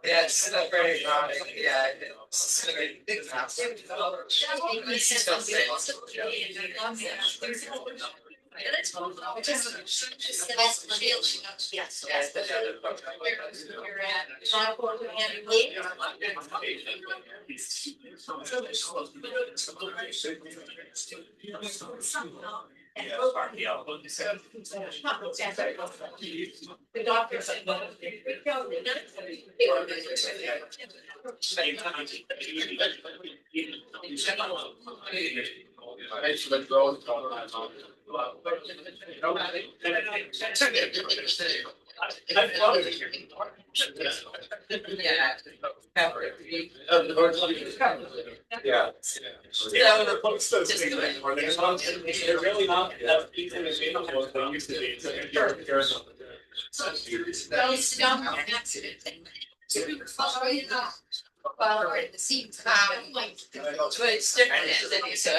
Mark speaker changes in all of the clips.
Speaker 1: Yes, very yeah. The doctor said, yeah. They're really not as people as they used to be. Well, it seems like, but it's different, isn't it? So I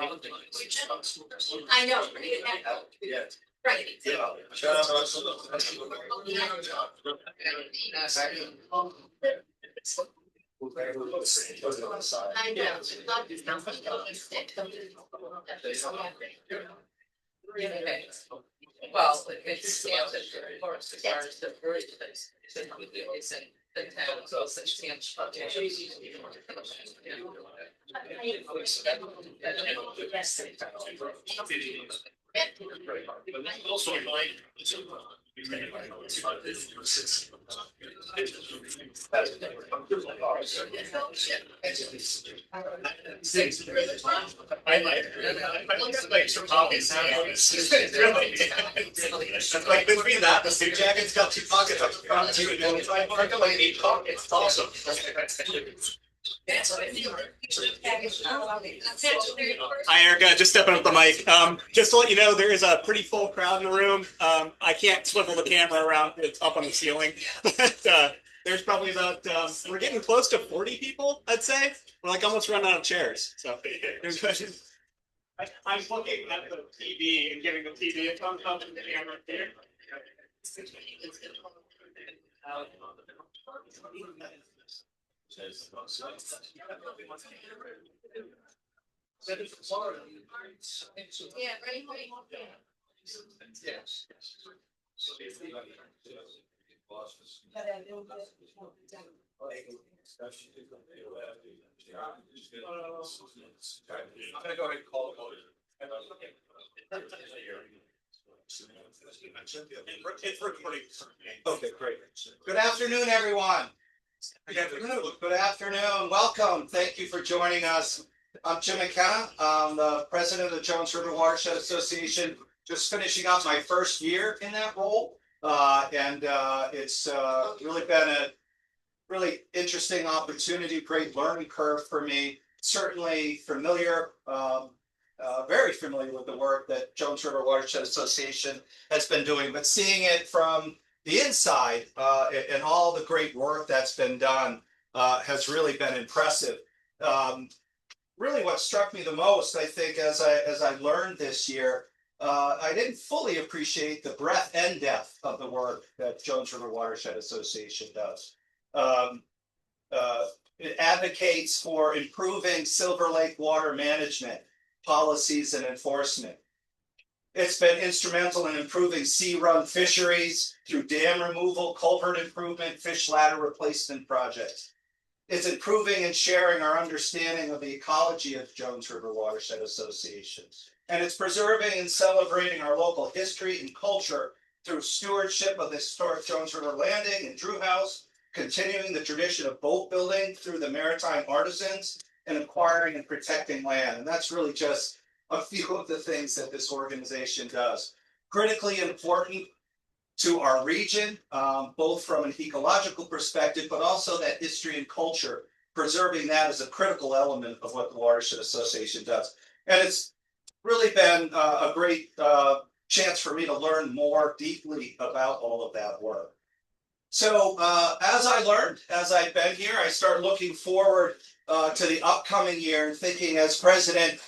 Speaker 1: don't know. Actually, I know. Yeah. Right. I know. Well, it's as far as the first place, it's in the town, so it's also like between that, the suit jacket's got 2 pockets up front, 2 like 8 pockets. It's awesome. Hi, Erica. Just stepping up the mic. Just to let you know, there is a pretty full crowd in the room. I can't swivel the camera around; it's up on the ceiling. But there's probably about we're getting close to 40 people. I'd say we're like almost running out of chairs. So I'm looking at the TV and giving the TV a thumbs up and the camera here. Yeah, ready? Yes. I'm gonna go ahead and call the vote. It's recording. Okay, great. Good afternoon, everyone. Good afternoon. Welcome. Thank you for joining us. I'm Jim McKenna. I'm the president of the Jones River Watershed Association. Just finishing up my first year in that role. It's really been a really interesting opportunity, great learning curve for me. Certainly familiar, very familiar with the work that Jones River Watershed Association has been doing, but seeing it from the inside and all the great work that's been done has really been impressive. Really what struck me the most, I think, as I learned this year, I didn't fully appreciate the breadth and depth of the work that Jones River Watershed Association does. It advocates for improving Silver Lake water management policies and enforcement. It's been instrumental in improving sea-run fisheries through dam removal, culvert improvement, fish ladder replacement projects. It's improving and sharing our understanding of the ecology of Jones River Watershed Association. And it's preserving and celebrating our local history and culture through stewardship of the historic Jones River Landing and Drew House, continuing the tradition of boat building through the maritime artisans, and acquiring and protecting land. And that's really just a few of the things that this organization does. Critically important to our region, both from an ecological perspective, but also that history and culture preserving that is a critical element of what the Watershed Association does. And it's really been a great chance for me to learn more deeply about all of that work. So as I learned, as I've been here, I start looking forward to the upcoming year and thinking as president,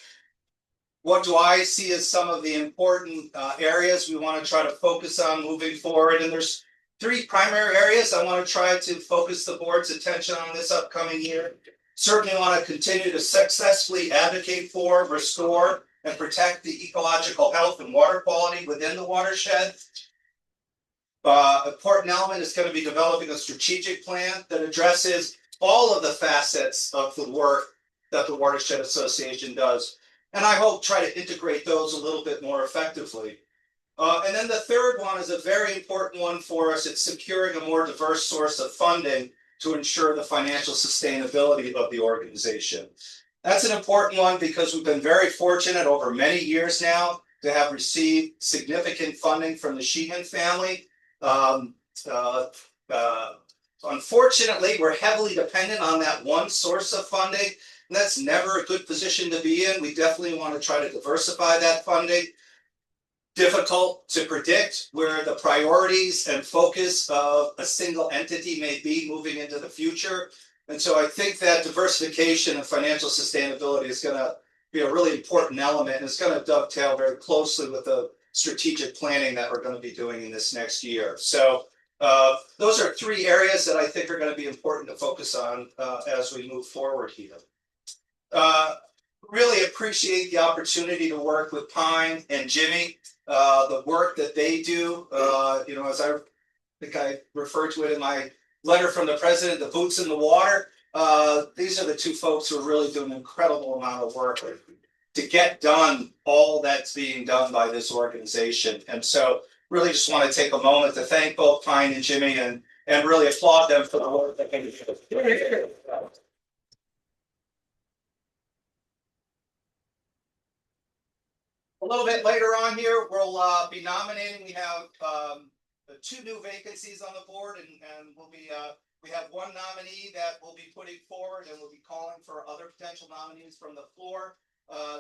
Speaker 1: what do I see as some of the important areas we want to try to focus on moving forward? And there's three primary areas I want to try to focus the board's attention on this upcoming year. Certainly want to continue to successfully advocate for, restore, and protect the ecological health and water quality within the watershed. Important element is going to be developing a strategic plan that addresses all of the facets of the work that the Watershed Association does. And I hope try to integrate those a little bit more effectively. And then the third one is a very important one for us. It's securing a more diverse source of funding to ensure the financial sustainability of the organization. That's an important one because we've been very fortunate over many years now to have received significant funding from the Sheehan family. Unfortunately, we're heavily dependent on that one source of funding, and that's never a good position to be in. We definitely want to try to diversify that funding. Difficult to predict where the priorities and focus of a single entity may be moving into the future. And so I think that diversification and financial sustainability is going to be a really important element, and it's going to dovetail very closely with the strategic planning that we're going to be doing in this next year. So those are three areas that I think are going to be important to focus on as we move forward here. Really appreciate the opportunity to work with Pine and Jimmy. The work that they do, as I think I referred to it in my letter from the president, the boots in the water. These are the two folks who are really doing an incredible amount of work to get done all that's being done by this organization. And so really just want to take a moment to thank both Pine and Jimmy and really applaud them for the work that they do. A little bit later on here, we'll be nominating. We have two new vacancies on the board, and we have one nominee that we'll be putting forward, and we'll be calling for other potential nominees from the floor.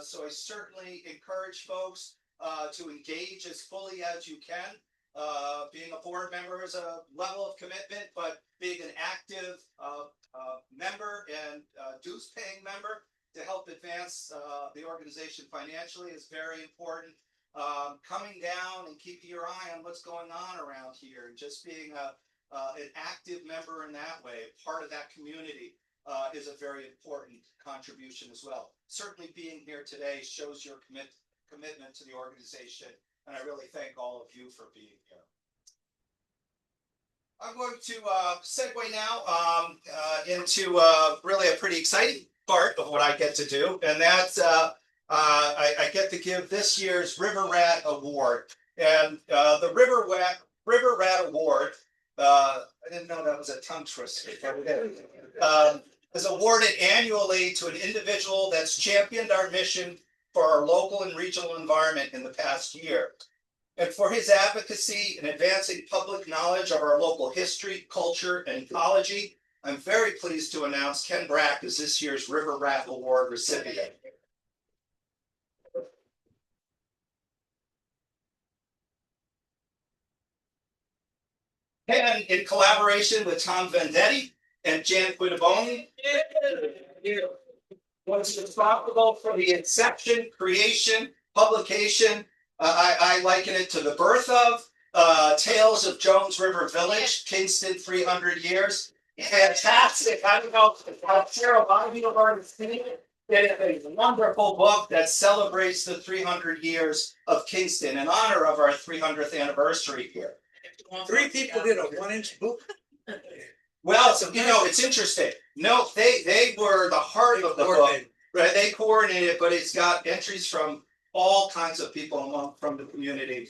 Speaker 1: So I certainly encourage folks to engage as fully as you can. Being a board member is a level of commitment, but being an active member and dues-paying member to help advance the organization financially is very important. Coming down and keeping your eye on what's going on around here, and just being an active member in that way, part of that community, is a very important contribution as well. Certainly being here today shows your commitment to the organization, and I really thank all of you for being here. I'm going to segue now into really a pretty exciting part of what I get to do, and that's I get to give this year's River Rat Award. And the River Rat Award, I didn't know that was a tongue twister. Is awarded annually to an individual that's championed our mission for our local and regional environment in the past year. And for his advocacy in advancing public knowledge of our local history, culture, and ecology, I'm very pleased to announce Ken Brack is this year's River Rat Award recipient. And in collaboration with Tom Vendetti and Jan Quintaboni, was responsible for the inception, creation, publication. I liken it to the birth of Tales of Jones River Village, Kingston 300 Years. Fantastic. I don't know, I'm sure a lot of you have already seen it. It is a wonderful book that celebrates the 300 years of Kingston in honor of our 300th anniversary here.
Speaker 2: 3 people did a 1-inch book.
Speaker 1: Well, it's interesting. No, they were the heart of the book. Right, they coordinated it, but it's got entries from all kinds of people from the community.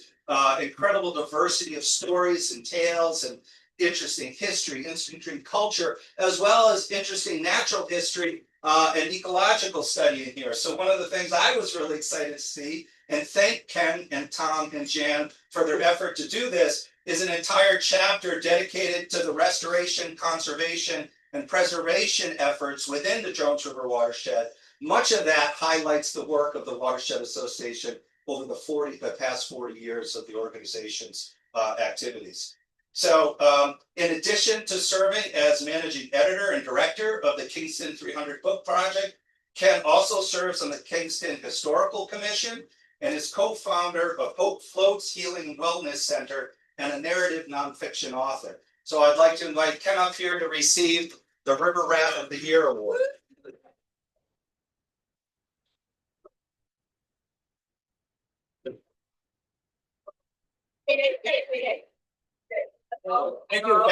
Speaker 1: Incredible diversity of stories and tales, and interesting history, interesting culture, as well as interesting natural history and ecological study in here. So one of the things I was really excited to see, and thank Ken and Tom and Jan for their effort to do this, is an entire chapter dedicated to the restoration, conservation, and preservation efforts within the Jones River watershed. Much of that highlights the work of the Watershed Association over the past 40 years of the organization's activities. So in addition to serving as managing editor and director of the Kingston 300 Book Project, Ken also serves on the Kingston Historical Commission and is co-founder of Hope Floats Healing Wellness Center and a narrative nonfiction author. So I'd like to invite Ken up here to receive the River Rat of the Year Award. Thank you, Ken.
Speaker 3: No. All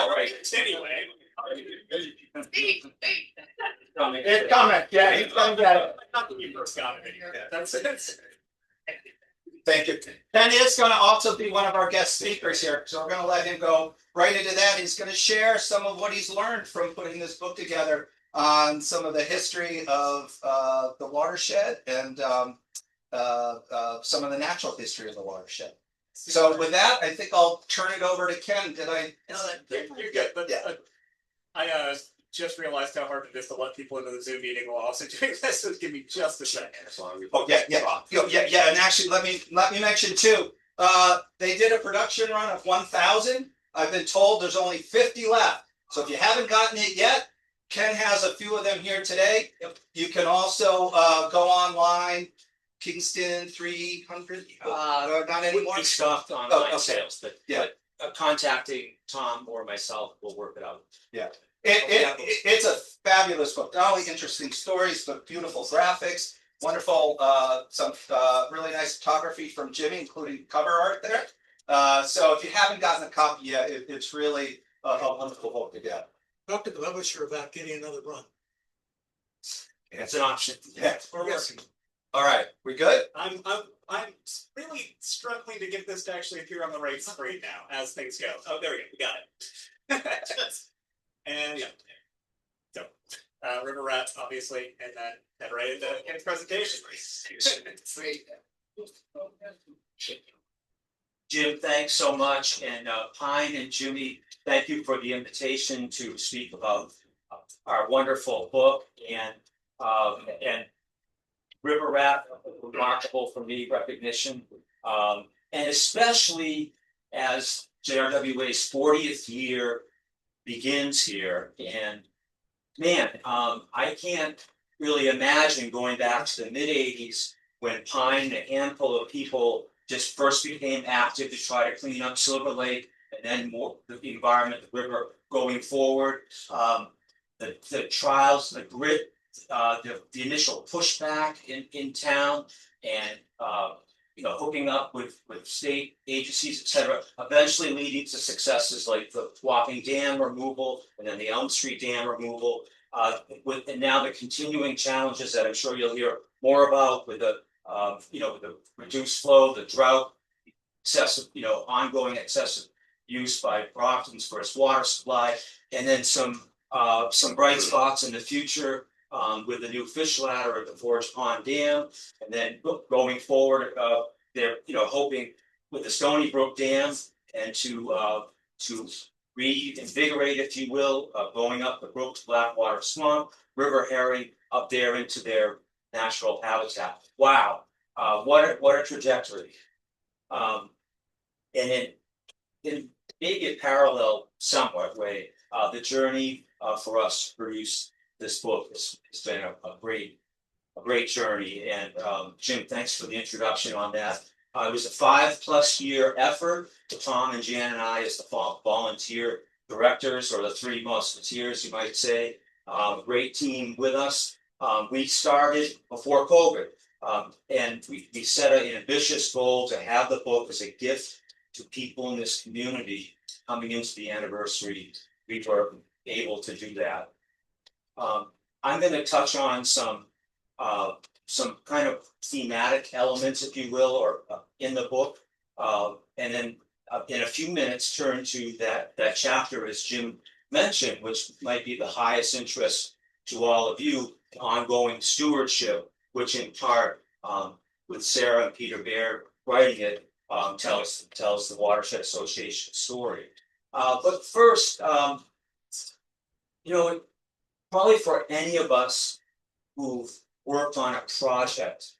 Speaker 3: right. Anyway.
Speaker 1: It's coming. Yeah, he's gonna get it.
Speaker 3: Not that you first got it. That's it.
Speaker 1: Thank you. Ken is going to also be one of our guest speakers here, so we're going to let him go right into that. He's going to share some of what he's learned from putting this book together on some of the history of the watershed and some of the natural history of the watershed. So with that, I think I'll turn it over to Ken. Did I?
Speaker 3: You're good, but
Speaker 1: Yeah.
Speaker 3: I just realized how hard it is to let people into the Zoom meeting while also doing this. So give me just a second.
Speaker 1: Oh, yeah. And actually, let me mention too. They did a production run of 1,000. I've been told there's only 50 left. So if you haven't gotten it yet, Ken has a few of them here today. You can also go online, Kingston 300. Not anymore.
Speaker 4: We stopped online
Speaker 1: okay.
Speaker 4: sales, but
Speaker 1: Yeah.
Speaker 4: Contacting Tom or myself, we'll work it out.
Speaker 1: It's a fabulous book. Not only interesting stories, but beautiful graphics, wonderful, some really nice photography from Jimmy, including cover art there. So if you haven't gotten a copy yet, it's really a wonderful book to get.
Speaker 2: Talk to the publisher about getting another run.
Speaker 4: It's an option.
Speaker 1: Yeah.
Speaker 2: We're working.
Speaker 1: All right, we good?
Speaker 3: I'm really struggling to get this to actually appear on the right screen now as things go. Oh, there we go. We got it. And yeah. So River Rat, obviously, and then head right into Ken's presentation.
Speaker 4: Jim, thanks so much, and Pine and Jimmy, thank you for the invitation to speak about our wonderful book and River Rat, remarkable for me recognition, and especially as JRWA's 40th year begins here. And man, I can't really imagine going back to the mid-'80s when Pine and a handful of people just first became active to try to clean up Silver Lake, and then more the environment, the river going forward. The trials, the grit, the initial pushback in town, and hooking up with state agencies, etc., eventually leading to successes like the Wapping Dam removal and then the Elm Street Dam removal, and now the continuing challenges that I'm sure you'll hear more about with the with the reduced flow, the drought, excessive, ongoing excessive use by Brockton's for its water supply, and then some bright spots in the future with the new fish ladder at the Forge Pond Dam, and then going forward, they're hoping with the Stony Brook Dam and to reinvigorate, if you will, going up the Brook to Blackwater Swamp, river herring up there into their natural habitat. Wow, what a trajectory! And in maybe a parallel somewhat way, the journey for us to produce this book has been a great journey. And Jim, thanks for the introduction on that. It was a 5+ year effort. Tom and Jan and I, as the volunteer directors, or the three musketeers, you might say, great team with us. We started before COVID, and we set an ambitious goal to have the book as a gift to people in this community. Coming into the anniversary, we were able to do that. I'm going to touch on some kind of thematic elements, if you will, or in the book, and then in a few minutes turn to that chapter, as Jim mentioned, which might be the highest interest to all of you, ongoing stewardship, which in part, with Sarah and Peter Baird writing it, tells the Watershed Association story. But first, you know, probably for any of us who've worked on a project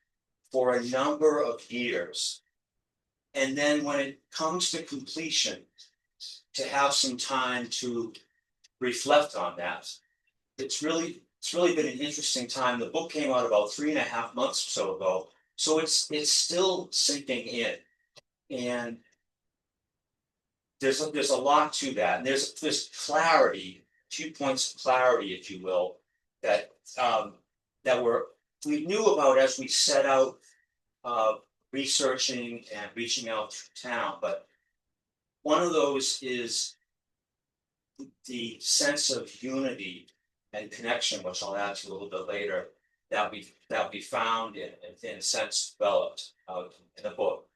Speaker 4: for a number of years, and then when it comes to completion, to have some time to reflect on that. It's really been an interesting time. The book came out about 3.5 months or so ago, so it's still sinking in. And there's a lot to that. And there's clarity, 2 points of clarity, if you will, that that we knew about as we set out researching and reaching out to town. But one of those is the sense of unity and connection, which I'll add to a little bit later, that we found and in a sense developed in the book.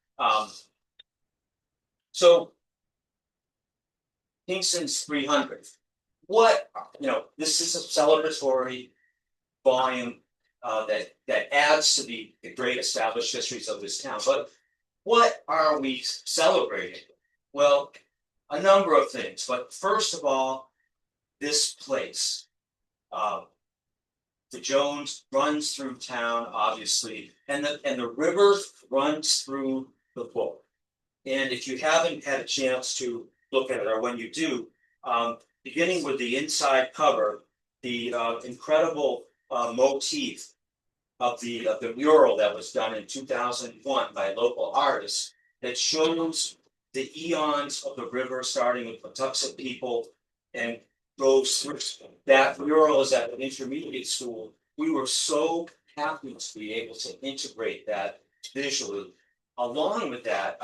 Speaker 4: So Kingston's 300. What, this is a celebratory volume that adds to the great established histories of this town. But what are we celebrating? Well, a number of things. But first of all, this place. The Jones runs through town, obviously, and the river runs through the book. And if you haven't had a chance to look at it, or when you do, beginning with the inside cover, the incredible motif of the mural that was done in 2001 by local artists that shows the eons of the river, starting with Patuxent people and goes through. That mural is at an intermediate school. We were so happy to be able to integrate that visually. Along with that,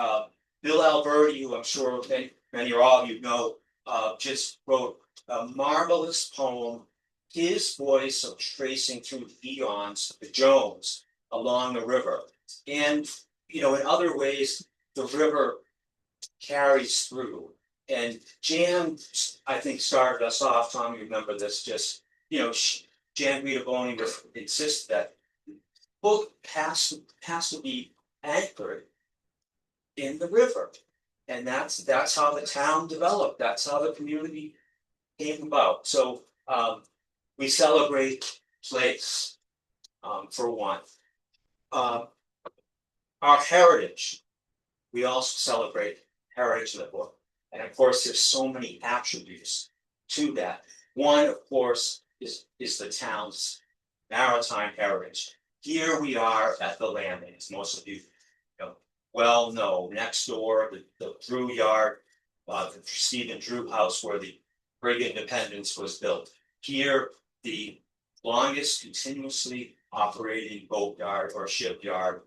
Speaker 4: Bill Alberti, who I'm sure many or all of you know, just wrote a marvelous poem. His voice of tracing through the eons of the Jones along the river. And, in other ways, the river carries through. And Jan, I think, started us off. Tom, you remember this? Just Jan Guidoboni insisted that the book has to be anchored in the river, and that's how the town developed. That's how the community came about. So we celebrate place for one. Our heritage. We also celebrate heritage in the book. And of course, there's so many attributes to that. One, of course, is the town's maritime heritage. Here we are at the landing, as most of you well know. Next door, the Drew Yard, the Stephen Drew House, where the brig Independence was built. Here, the longest continuously operating boatyard or shipyard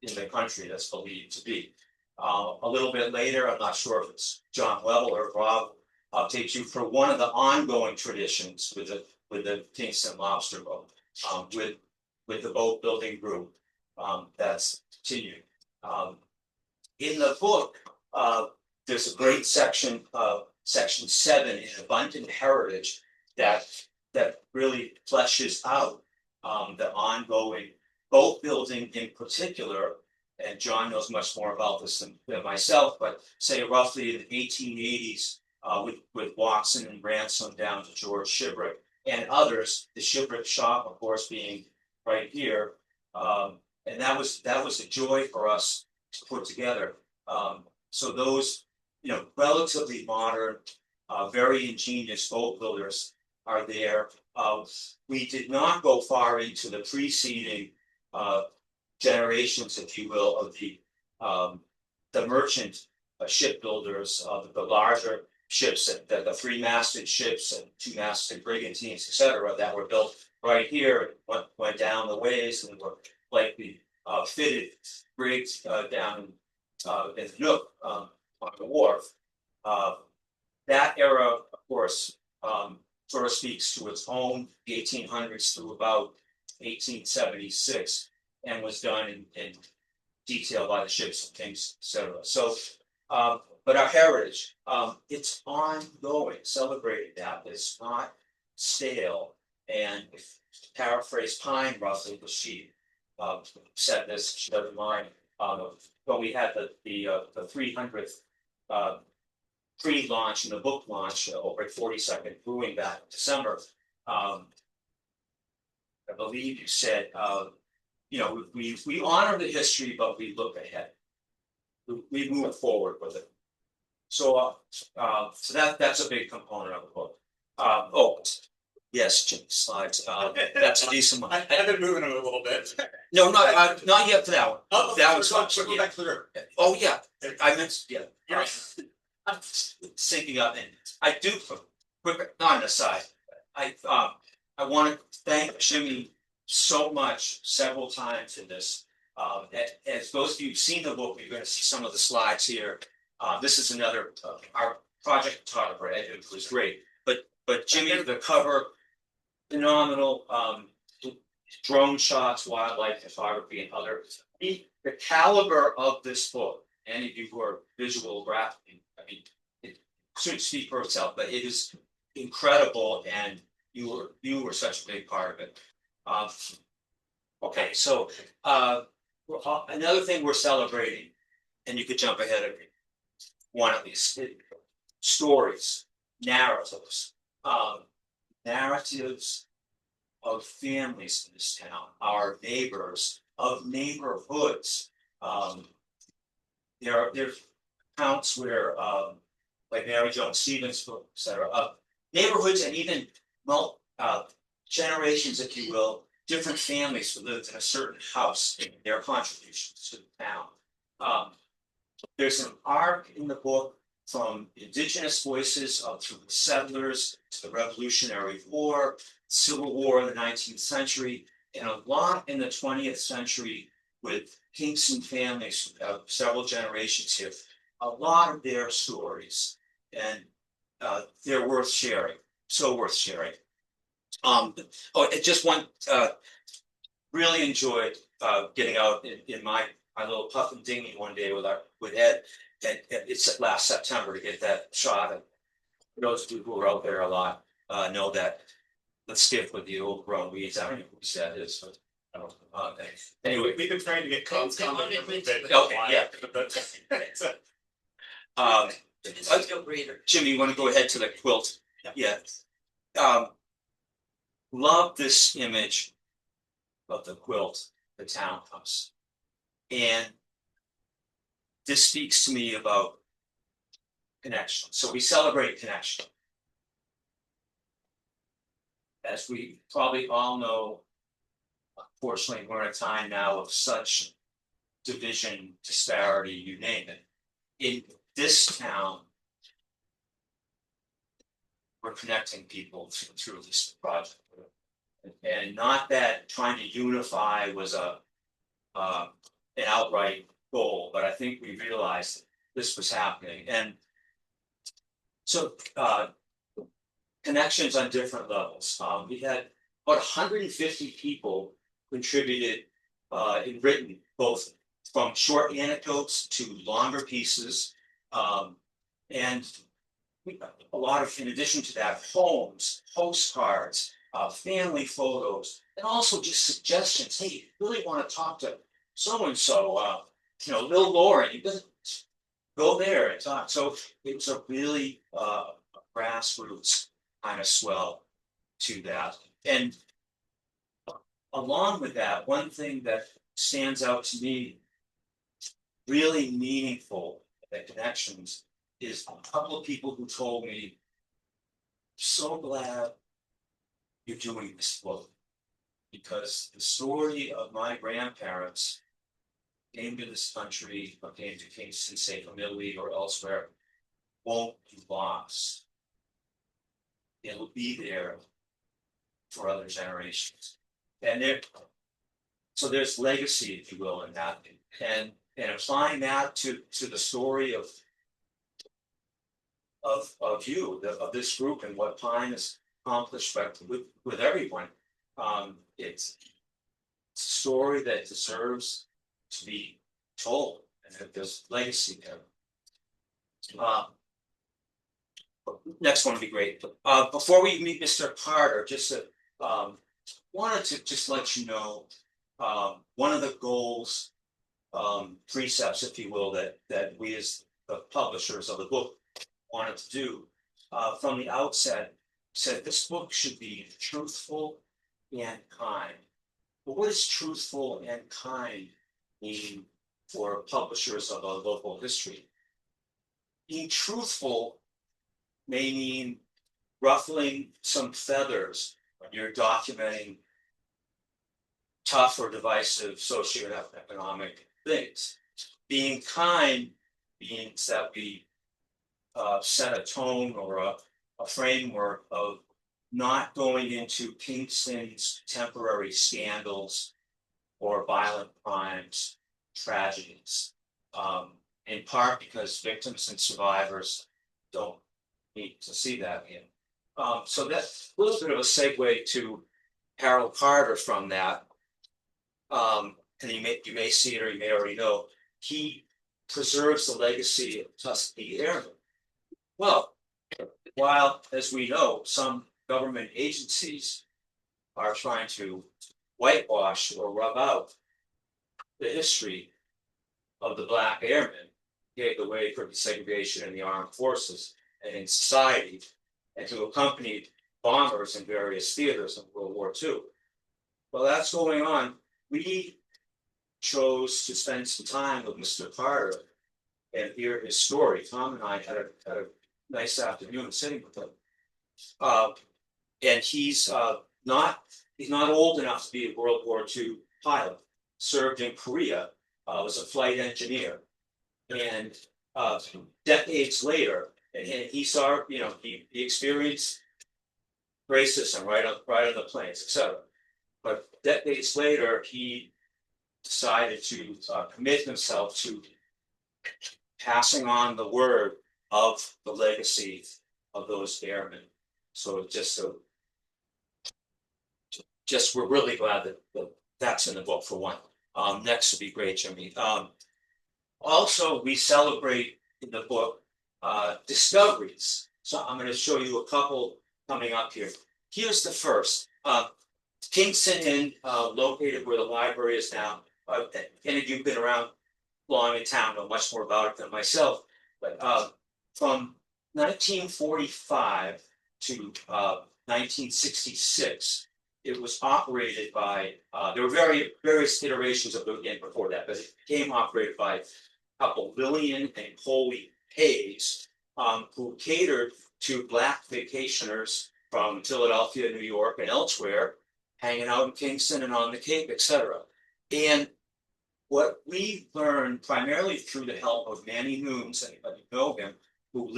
Speaker 4: in the country, that's believed to be. A little bit later, I'm not sure if it's John Level or Rob, takes you for one of the ongoing traditions with the Kingston Lobster Boat, with the boat building group that's continued. In the book, there's a great section, section 7 in Abundant Heritage, that really fleshes out the ongoing boat building in particular. And John knows much more about this than myself, but say roughly in the 1880s, with Watson and Ransom down to George Shipwreck and others, the Shipwreck shop, of course, being right here. And that was a joy for us to put together. So those, relatively modern, very ingenious boat builders are there. We did not go far into the preceding generations, if you will, of the merchant shipbuilders, the larger ships, the 3-masted ships and 2-masted brigantines, etc., that were built right here, went down the ways and were likely fitted rigs down in the Nook on the wharf. That era, of course, sort of speaks to its own 1800s through about 1876, and was done in detail by the ships and things, etc. So, but our heritage, it's ongoing. Celebrating that, it's not stale. And if to paraphrase Pine roughly, because she said this, she doesn't mind. When we had the 300th pre-launch and the book launch over at 42nd Brewing back in December. I believe you said, you know, we honor the history, but we look ahead. We move forward with it. So, so that's a big component of the book. Oh, yes, Jim, slides. That's a decent one.
Speaker 3: I've been moving them a little bit.
Speaker 4: No, not yet for that one.
Speaker 3: Oh,
Speaker 4: That was fun.
Speaker 3: We'll go back through.
Speaker 4: Oh, yeah, I meant, yeah.
Speaker 3: Yeah.
Speaker 4: I'm syncing up and I do, quick, not an aside. I want to thank Jimmy so much several times in this. As those of you who've seen the book, you're going to see some of the slides here. This is another, our project photographer, Ed, who was great. But Jimmy, the cover, phenomenal, drone shots, wildlife photography and others. The caliber of this book, any of you who are visual graphic, I mean, it shouldn't speak for itself, but it is incredible and you were such a big part of it. Okay, so another thing we're celebrating, and you could jump ahead of me, one of these stories, narratives, narratives of families in this town, our neighbors, of neighborhoods. There are accounts where, like Mary Jones Stevens book, et cetera, neighborhoods and even generations, if you will, different families who lived in a certain house, their contributions to the town. There's an arc in the book from indigenous voices up through the settlers to the Revolutionary War, Civil War in the 19th century, and a lot in the 20th century with Kingston families of several generations here. A lot of their stories, and they're worth sharing, so worth sharing. I just want, really enjoyed getting out in my little puff and dinghy one day with Ed, and it's last September to get that shot. And for those of you who are out there a lot, know that the skiff with the overgrown weeds, I don't know whose that is, but I don't know. Anyway,
Speaker 3: We've been trying to get comments on it.
Speaker 4: Okay, yeah. Jimmy, you want to go ahead to the quilt? Yeah. Love this image of the quilt, the townhouse. And this speaks to me about connection. So we celebrate connection. As we probably all know, unfortunately, we're in a time now of such division, disparity, you name it. In this town, we're connecting people through this project. And not that trying to unify was an outright goal, but I think we realized this was happening. And so connections on different levels. We had about 150 people contributed in written, both from short anecdotes to longer pieces. And a lot of, in addition to that, poems, postcards, family photos, and also just suggestions. Hey, you really want to talk to so-and-so, Lil Lauren, you better go there and talk. So it was a really grassroots kind of swell to that. And along with that, one thing that stands out to me, really meaningful, the connections, is a couple of people who told me, so glad you're doing this book, because the story of my grandparents came to this country, or came to Kingston, say from Italy or elsewhere, won't be lost. It'll be there for other generations. And so there's legacy, if you will, in that. And applying that to the story of this group and what Pine has accomplished with everyone. It's a story that deserves to be told, and that there's legacy there. Next one would be great. Before we meet Mr. Carter, just wanted to just let you know, one of the goals, precepts, if you will, that we as the publishers of the book wanted to do from the outset said this book should be truthful and kind. But what does truthful and kind mean for publishers of a local history? Being truthful may mean ruffling some feathers when you're documenting tough or divisive socioeconomic things. Being kind means that we set a tone or a framework of not going into Kingston's temporary scandals or violent crimes, tragedies, in part because victims and survivors don't need to see that again. So that's a little bit of a segue to Harold Carter from that. And you may see it or you may already know, he preserves the legacy of Tuskegee Airmen. Well, while, as we know, some government agencies are trying to whitewash or rub out the history of the Black Airmen, gave the way for desegregation in the armed forces and in society, and who accompanied bombers in various theaters in World War II. Well, that's going on. We chose to spend some time with Mr. Carter and hear his story. Tom and I had a nice afternoon sitting with him. And he's not old enough to be a World War II pilot. Served in Korea, was a flight engineer, and decades later, and he saw, he experienced racism right on the planes, etc. But decades later, he decided to commit himself to passing on the word of the legacy of those airmen. So we're really glad that that's in the book for one. Next would be great, Jimmy. Also, we celebrate in the book discoveries. So I'm going to show you a couple coming up here. Here's the first. Kingston Inn, located where the library is now. Any of you've been around long in town know much more about it than myself. But from 1945 to 1966, it was operated by, there were various iterations of the inn before that, but it became operated by a couple, Lillian and Coley Hayes, who catered to Black vacationers from Philadelphia, New York, and elsewhere, hanging out in Kingston and on the Cape, etc. And what we learned primarily through the help of Manny Nooms, anybody know him, who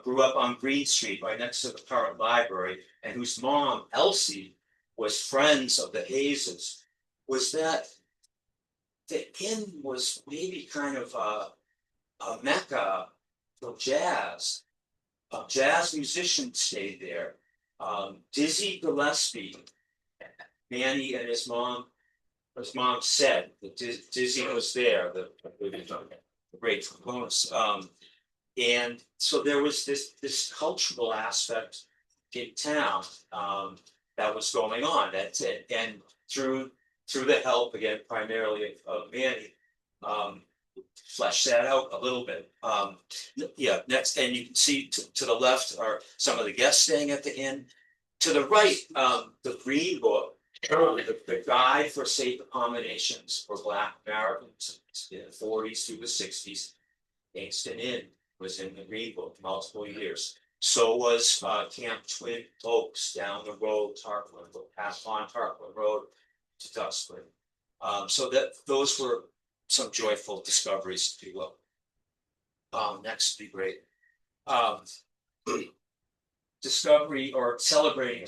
Speaker 4: grew up on Green Street right next to the current library, and whose mom, Elsie, was friends of the Hayeses, was that the inn was maybe kind of a mecca for jazz. Jazz musicians stayed there. Dizzy Gillespie, Manny and his mom said that Dizzy was there, the great bonus. And so there was this cultural aspect in town that was going on. That's it. And through the help, again, primarily of Manny, flesh that out a little bit. Yeah, next, and you can see to the left are some of the guests staying at the inn. To the right, the Green Book, the Guide for Safe Accommodations for Black Americans in the 40s through the 60s. Kingston Inn was in the Green Book multiple years. So was Camp Twin Oaks down the road, on Tarplin Road to Duxbury. So that those were some joyful discoveries, if you will. Next would be great. Discovery or celebrating,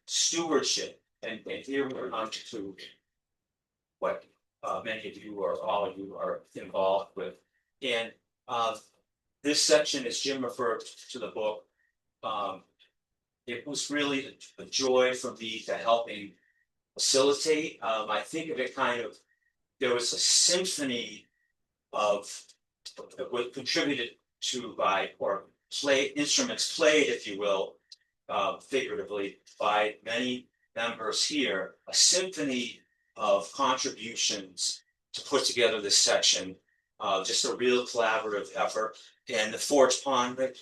Speaker 4: stewardship, and here we're on to what many of you or all of you are involved with. And this section, as Jim referred to the book, it was really a joy for me to helping facilitate. I think of it kind of, there was a symphony of what contributed to by, or instruments played, if you will, figuratively, by many members here, a symphony of contributions to put together this section, just a real collaborative effort. and the Forge Pond, right?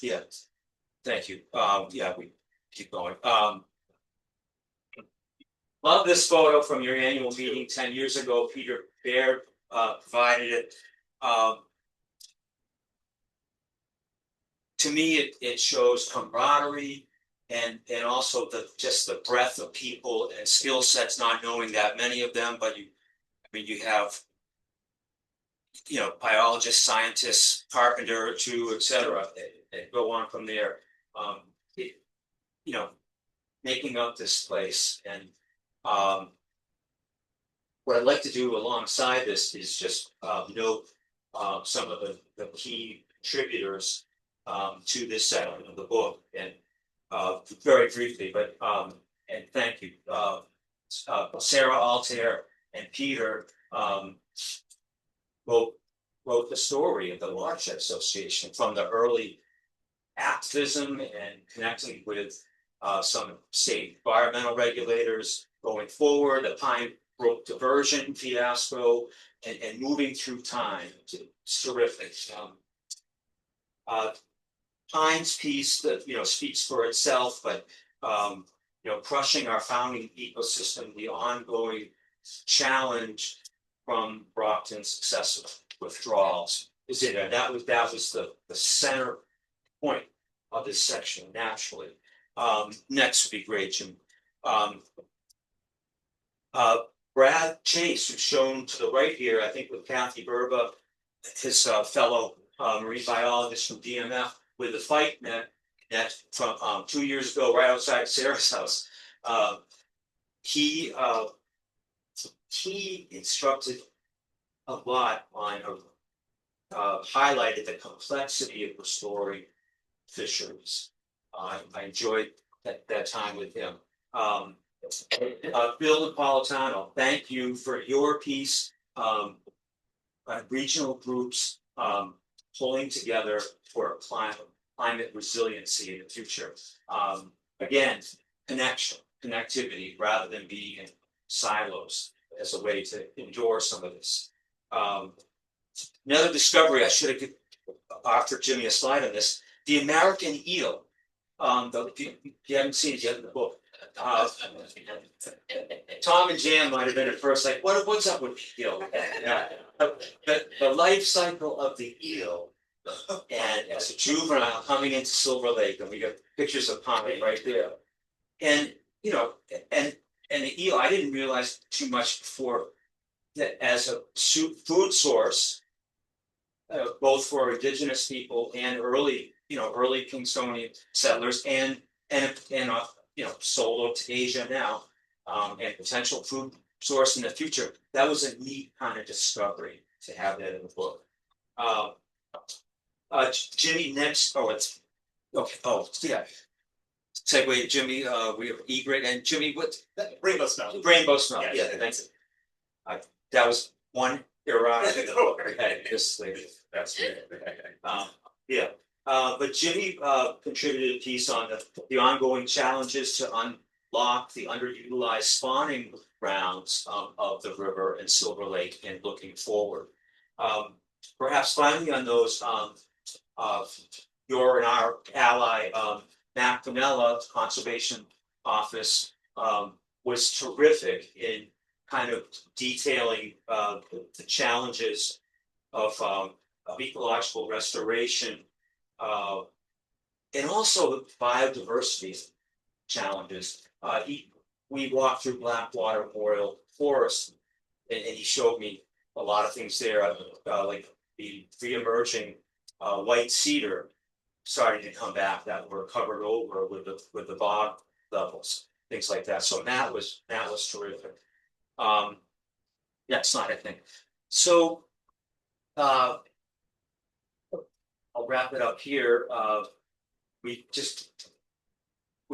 Speaker 4: Yeah, thank you. Yeah, we keep going. Love this photo from your annual meeting 10 years ago. Peter Baird provided it. To me, it shows camaraderie and also just the breadth of people and skill sets, not knowing that many of them, but you have, biologists, scientists, carpenter or two, etc. And go on from there. It, you know, making up this place. And what I'd like to do alongside this is just note some of the key contributors to this section of the book. And very briefly, but and thank you. Sarah Altair and Peter wrote the story of the Watershed Association from the early activism and connecting with some state environmental regulators going forward, the Pine Brook diversion fiasco, and moving through time. It's terrific. Pine's piece that speaks for itself, but crushing our founding ecosystem, the ongoing challenge from Brockton's successive withdrawals is in there. That was the center point of this section naturally. Next would be great, Jim. Brad Chase, who's shown to the right here, I think with Kathy Burba, his fellow marine biologist from DMF, with the fight net from 2 years ago, right outside Sarah's house. He instructed a lot on highlighted the complexity of restoring fisheries. I enjoyed that time with him. Bill Napolitano, thank you for your piece. Regional groups pulling together for climate resiliency in the future. Again, connectivity rather than being in silos as a way to endure some of this. Another discovery, I should have offered Jimmy a slide on this. The American eel. If you haven't seen it yet in the book, Tom and Jan might have been at first like, what's up with the eel? The life cycle of the eel, and as a juvenile coming into Silver Lake, and we got pictures of Pommy right there, and and the eel, I didn't realize too much before that as a food source, both for indigenous people and early Kingstonian settlers, and sold to Asia now, and potential food source in the future. That was a neat kind of discovery to have that in the book. Jimmy, next. Oh, it's okay. Oh, yeah. Segue, Jimmy. We have egret and Jimmy. What?
Speaker 3: Rainbow smelt.
Speaker 4: Rainbow smelt. Yeah, thanks. That was one era. This lady. That's great. Yeah. But Jimmy contributed a piece on the ongoing challenges to unlock the underutilized spawning grounds of the river and Silver Lake and looking forward. Perhaps finally on those, your and our ally, Matt Pinella, Conservation Office, was terrific in kind of detailing the challenges of ecological restoration, and also the biodiversity challenges. We walked through Blackwater Memorial Forest, and he showed me a lot of things there, like the re-emerging white cedar starting to come back that were covered over with the bog levels, things like that. So that was terrific. Next slide, I think. So I'll wrap it up here. We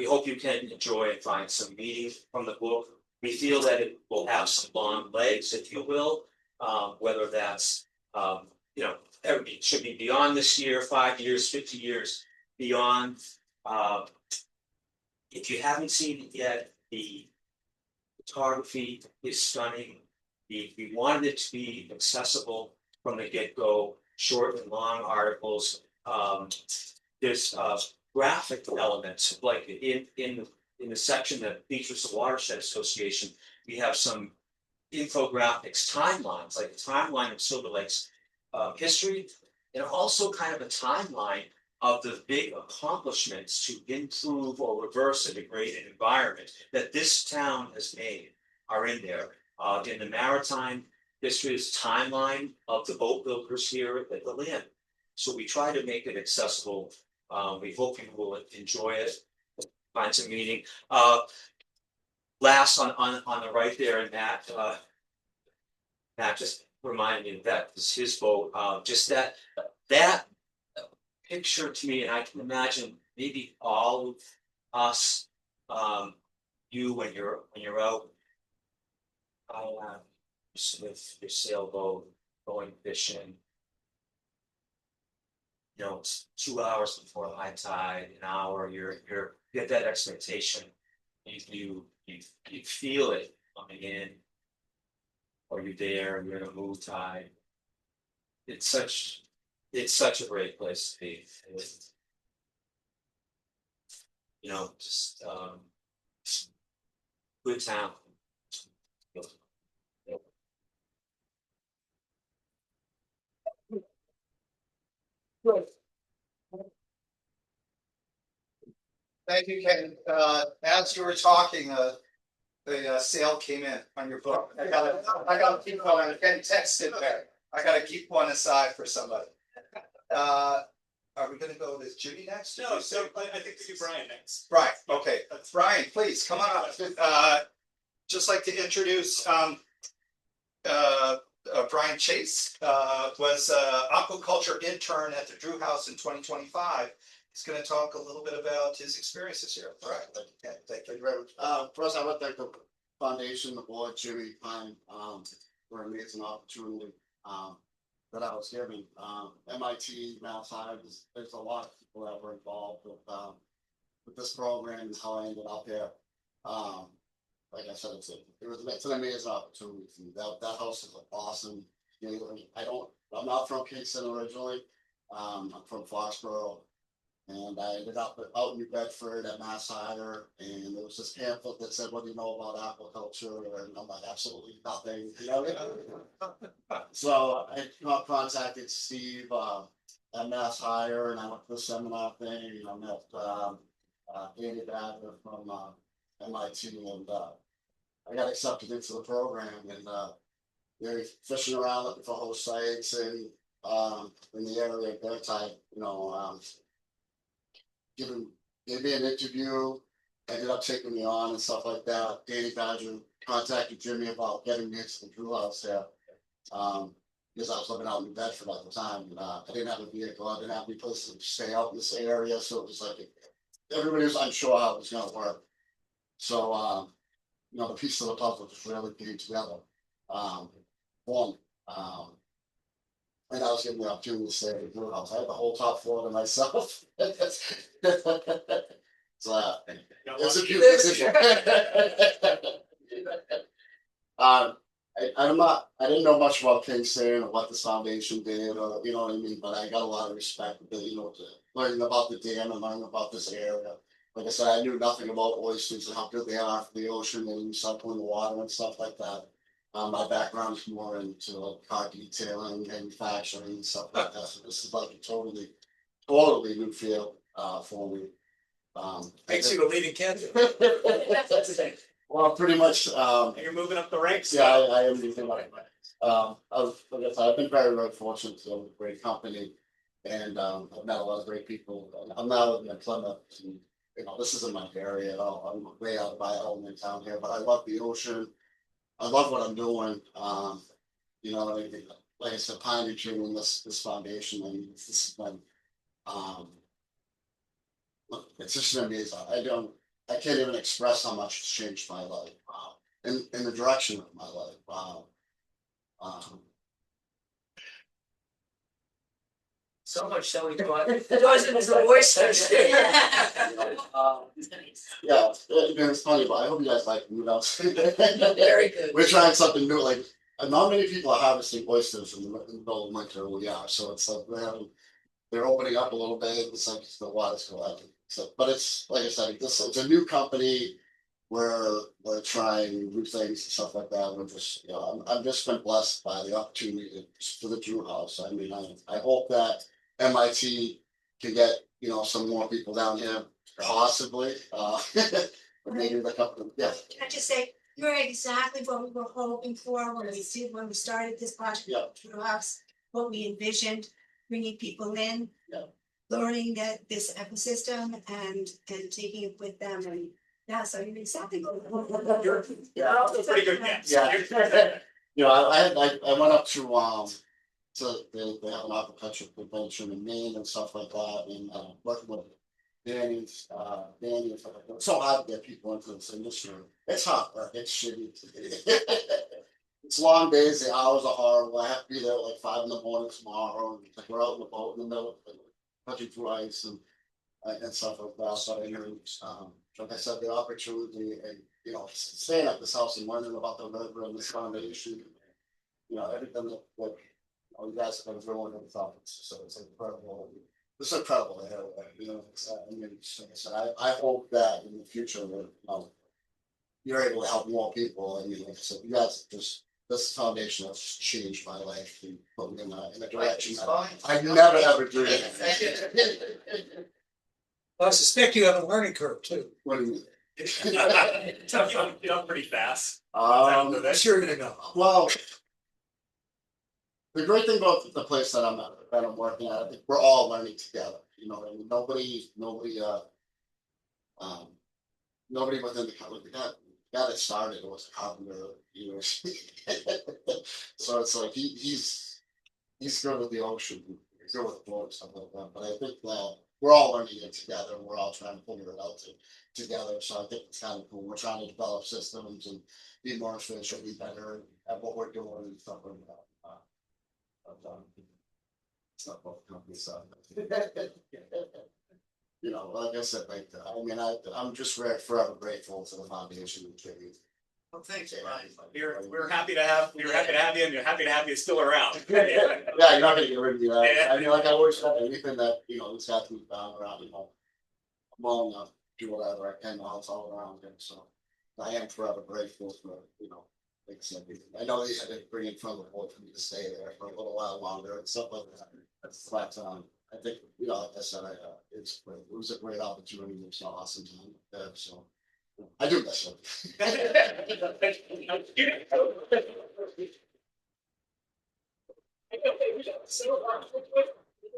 Speaker 4: hope you can enjoy and find some meaning from the book. We feel that it will have some long legs, if you will, whether that's it should be beyond this year, 5 years, 50 years beyond. If you haven't seen it yet, the photography is stunning. We wanted it to be accessible from the get-go. short and long articles. There's graphic elements, like in the section that features the Watershed Association, we have some infographics, timelines, like the timeline of Silver Lake's history, and also kind of a timeline of the big accomplishments to improve or reverse a degraded environment that this town has made are in there. In the maritime history's timeline of the boat builders here at the land. So we try to make it accessible. We hope you will enjoy it, find some meaning. Last on the right there, and Matt just reminded me that was his boat. Just that picture to me, and I can imagine maybe all of us, you when you're out with your sailboat going fishing. You know, it's 2 hours before high tide, an hour. You get that expectation. You feel it coming in, or you're there, you're in a move tide. It's such a great place to be. You know, just good town.
Speaker 1: Thank you, Ken. As you were talking, the sale came in on your book. I gotta keep one. Ken texted there. I gotta keep one aside for somebody. Are we gonna go with Judy next?
Speaker 3: No, so I think we do Brian next.
Speaker 1: Right, okay. Brian, please, come on up. Just like to introduce, Brian Chase, was aquaculture intern at the Drew House in 2025. He's gonna talk a little bit about his experiences here. All right, okay, thank you.
Speaker 5: Thank you very much. First, I would thank the foundation, the board, Jimmy, Pine, for an amazing opportunity that I was given. MIT, Mass High, there's a lot of people that were involved with this program and how I ended up there. Like I said, it's an amazing opportunity. That house is awesome. I'm not from Kingston originally. I'm from Foxborough. And I ended up out in New Bedford at Mass Higher, and there was this pamphlet that said, "What do you know about aquaculture?" And I'm like, absolutely nothing. You know? So I contacted Steve at Mass Higher, and I went to the seminar thing, and I met Andy Badger from MIT, and I got accepted into the program, and they're fishing around looking for host sites and in the area of their type, you know. Gave me an interview, ended up taking me on and stuff like that. Danny Badger contacted Jimmy about getting me into the Drew House there. Because I was living out in New Bedford at the time, and I didn't have a vehicle, I didn't have any place to stay out in this area, so it was like everybody was unsure how it was gonna work. So you know, the piece of the puzzle just really came together. And I was given the opportunity to stay at the Drew House. I had the whole top floor to myself. So it's a cute decision. I didn't know much about Kingston or what this foundation did, or you know what I mean, but I got a lot of respect, you know, to learning about the dam and learning about this area. Like I said, I knew nothing about oysters and how good they are for the ocean and recycling the water and stuff like that. My background is more into like car detailing, manufacturing, and stuff like that. So this is like a totally new field for me.
Speaker 2: Makes you a leading candidate.
Speaker 5: Well, pretty much.
Speaker 3: You're moving up the ranks.
Speaker 5: Yeah, I am moving up. I've been very fortunate to have a great company, and I've met a lot of great people. I'm now living in Plymouth. And, you know, this isn't my area at all. I'm way out of my element town here, but I love the ocean. I love what I'm doing. You know, like I said, pioneering this foundation, and this has been, it's just amazing. I can't even express how much it's changed my life. In the direction of my life.
Speaker 6: So much so we bought dozens of oysters.
Speaker 5: Yeah, it's funny, but I hope you guys like it.
Speaker 6: Very good.
Speaker 5: We're trying something new. Like not many people are harvesting oysters in the middle of winter. We are, so it's like they're opening up a little bit. It's like the water's collecting. So, but it's like I said, it's a new company. We're trying new things and stuff like that. We're just, I'm just been blessed by the opportunity for the Drew House. I mean, I hope that MIT can get, some more people down here, possibly. Maybe the couple, yeah.
Speaker 7: Can I just say, you're exactly what we were hoping for when we started this project.
Speaker 5: Yeah.
Speaker 7: For us, what we envisioned, bringing people in.
Speaker 5: Yeah.
Speaker 7: Learning that this ecosystem and taking it with them, and so you're exactly.
Speaker 3: Yeah, that's a pretty good guess.
Speaker 5: Yeah. I went up to they have an aquaculture convention in Maine and stuff like that, and working with Danny and stuff like that. It's so hard to get people into this industry. It's hard work. It's shitty. It's long days. The hours are horrible. I have to be there at like 5 in the morning tomorrow. And like we're out in the boat in the middle, touching through ice and stuff like that. But I mean, like I said, the opportunity and staying at this house and learning about the river and this foundation, everything that you guys have been doing and stuff. It's incredible. It's incredible to have that. I mean, like I said, I hope that in the future that you're able to help more people. I mean, like I said, you guys just this foundation has changed my life and put me in a direction I never ever dreamed.
Speaker 2: I suspect you have a learning curve too.
Speaker 5: What do you mean?
Speaker 3: You're pretty fast.
Speaker 2: I'm sure you're gonna go.
Speaker 5: Well, the great thing about the place that I'm working at, I think we're all learning together. I mean, nobody within the company guy that started was a carpenter. So it's like he's good with the ocean, he's good with the boat and stuff like that. But I think that we're all learning it together, and we're all trying to figure it out together. So I think it's kind of cool. We're trying to develop systems and be more efficient, be better at what we're doing and stuff like that. It's not both companies, so. Like I said, I mean, I'm just forever grateful to the foundation and tribute.
Speaker 3: Well, thanks, Brian. We're happy to have you, and you're happy to have you still around.
Speaker 5: Yeah, you're not gonna get rid of me.
Speaker 3: Yeah.
Speaker 5: I mean, like I always said, anything that it's got to be found around. I'm well enough to do whatever I can. It's all around him. So I am forever grateful for like I said, I know they had to bring in front of the board for me to stay there for a little while longer and stuff like that. But I think like I said, it was a great opportunity. It was an awesome time there. So I do miss it.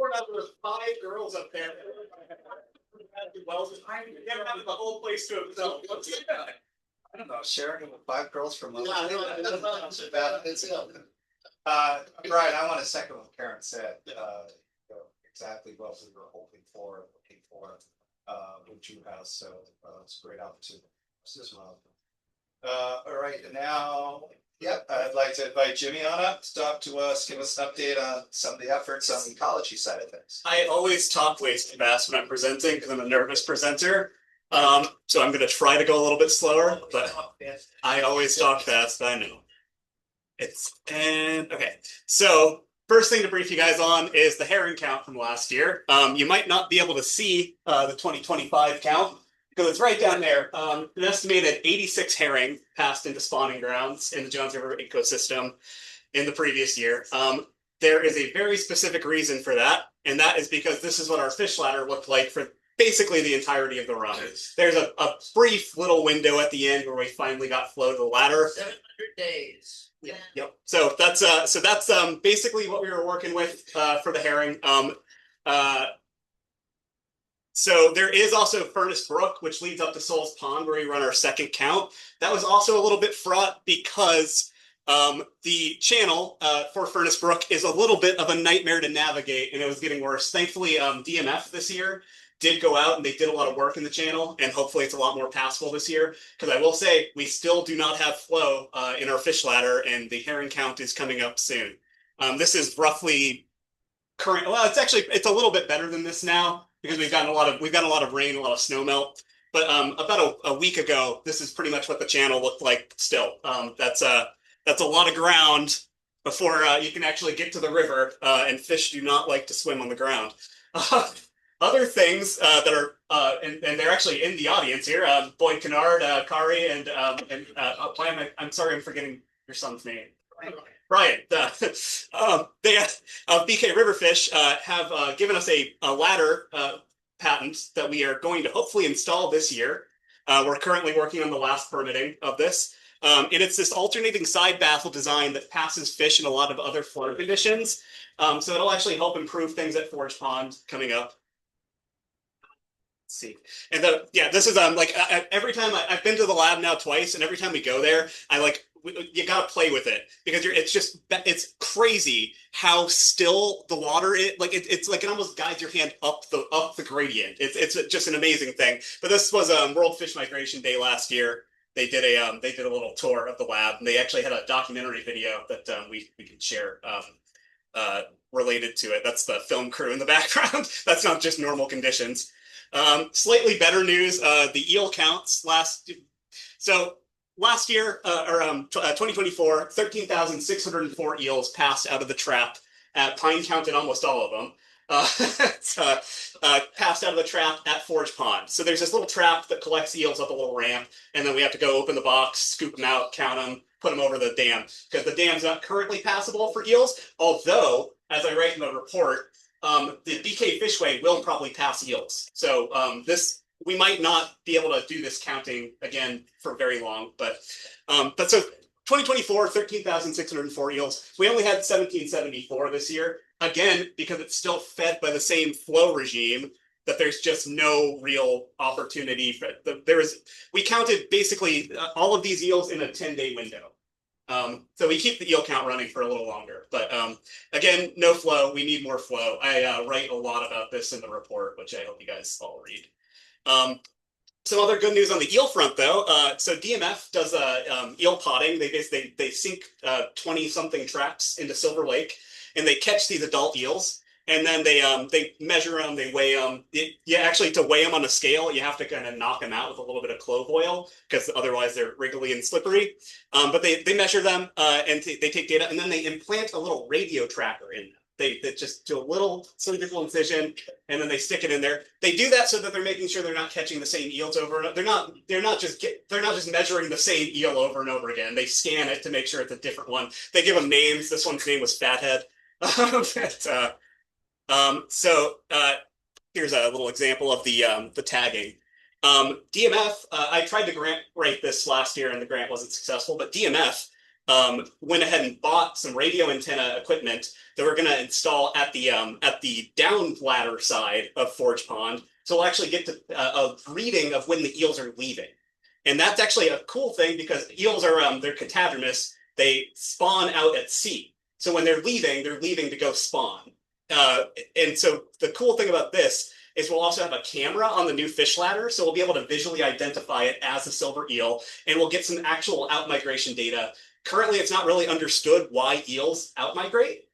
Speaker 3: We're not with 5 girls up there. Well, you gotta have the whole place to itself.
Speaker 1: I don't know, sharing it with 5 girls from.
Speaker 5: Yeah, I know, that's not so bad.
Speaker 1: Brian, I want to second what Karen said. Exactly what we were hoping for, looking for with Drew House. So it's a great opportunity as well. All right, and now, I'd like to invite Jimmy on up to talk to us, give us an update on some of the efforts on the ecology side of things.
Speaker 3: I always talk way too fast when I'm presenting because I'm a nervous presenter. So I'm gonna try to go a little bit slower, but I always talk fast, I know. Okay. So first thing to brief you guys on is the herring count from last year. You might not be able to see the 2025 count because it's right down there. An estimated 86 herring passed into spawning grounds in the Jones River ecosystem in the previous year. There is a very specific reason for that, and that is because this is what our fish ladder looked like for basically the entirety of the run. There's a brief little window at the end where we finally got flow to the ladder.
Speaker 6: 700 days.
Speaker 3: Yeah. Yep. So that's basically what we were working with for the herring. So there is also Furnace Brook, which leads up to Souls Pond, where we run our second count. That was also a little bit fraught because the channel for Furnace Brook is a little bit of a nightmare to navigate, and it was getting worse. Thankfully, DMF this year did go out and they did a lot of work in the channel, and hopefully it's a lot more passable this year. Because I will say, we still do not have flow in our fish ladder, and the herring count is coming up soon. This is roughly current. Well, it's a little bit better than this now because we've gotten a lot of rain, a lot of snow melt. But about a week ago, this is pretty much what the channel looked like. Still, That's a lot of ground before you can actually get to the river, and fish do not like to swim on the ground. Other things that are, and they're actually in the audience here, Boyd Kennard, Kari, and I'm sorry, I'm forgetting your son's name. Brian. They BK Riverfish have given us a ladder patent that we are going to hopefully install this year. We're currently working on the last permitting of this. And it's this alternating side baffle design that passes fish in a lot of other flood conditions. So it'll actually help improve things at Forge Pond coming up. Let's see. And this is like every time I've been to the lab now twice, and every time we go there, you gotta play with it because it's crazy how still the water is. Like it's like it almost guides your hand up the gradient. It's just an amazing thing. But this was World Fish Migration Day last year. They did a little tour of the lab, and they actually had a documentary video that we can share related to it. That's the film crew in the background. That's not just normal conditions. Slightly better news: the eel counts last year, 2024, 13,604 eels passed out of the trap. Pine counted almost all of them. Passed out of the trap at Forge Pond. So there's this little trap that collects eels up a little ramp, and then we have to go open the box, scoop them out, count them, put them over the dam, because the dam's not currently passable for eels. Although, as I write in the report, the BK Fishway will probably pass eels. So we might not be able to do this counting again for very long, but so 2024, 13,604 eels. We only had 1,774 this year. Again, because it's still fed by the same flow regime, that there's just no real opportunity for we counted basically all of these eels in a 10-day window. So we keep the eel count running for a little longer, but again, no flow. We need more flow. I write a lot about this in the report, which I hope you guys all read. Some other good news on the eel front, though. So DMF does eel potting. They sink 20-something traps into Silver Lake, and they catch these adult eels, and then they measure them, they weigh them. Actually, to weigh them on a scale, you have to kind of knock them out with a little bit of clove oil, because otherwise they're wriggly and slippery. But they measure them, and they take data, and then they implant a little radio tracker in them. They just do a little surgical incision, and then they stick it in there. They do that so that they're making sure they're not catching the same eels over and over. They're not just measuring the same eel over and over again. They scan it to make sure it's a different one. They give them names. This one's name was Fathead. Here's a little example of the tagging. DMF. I tried to grant write this last year, and the grant wasn't successful. But DMF went ahead and bought some radio antenna equipment that we're going to install at the down ladder side of Forge Pond. So we'll actually get to a reading of when the eels are leaving. And that's actually a cool thing because eels are they're catadromous. They spawn out at sea. So when they're leaving to go spawn. And so the cool thing about this is we'll also have a camera on the new fish ladder. So we'll be able to visually identify it as a silver eel, and we'll get some actual outmigration data. Currently, it's not really understood why eels outmigrate.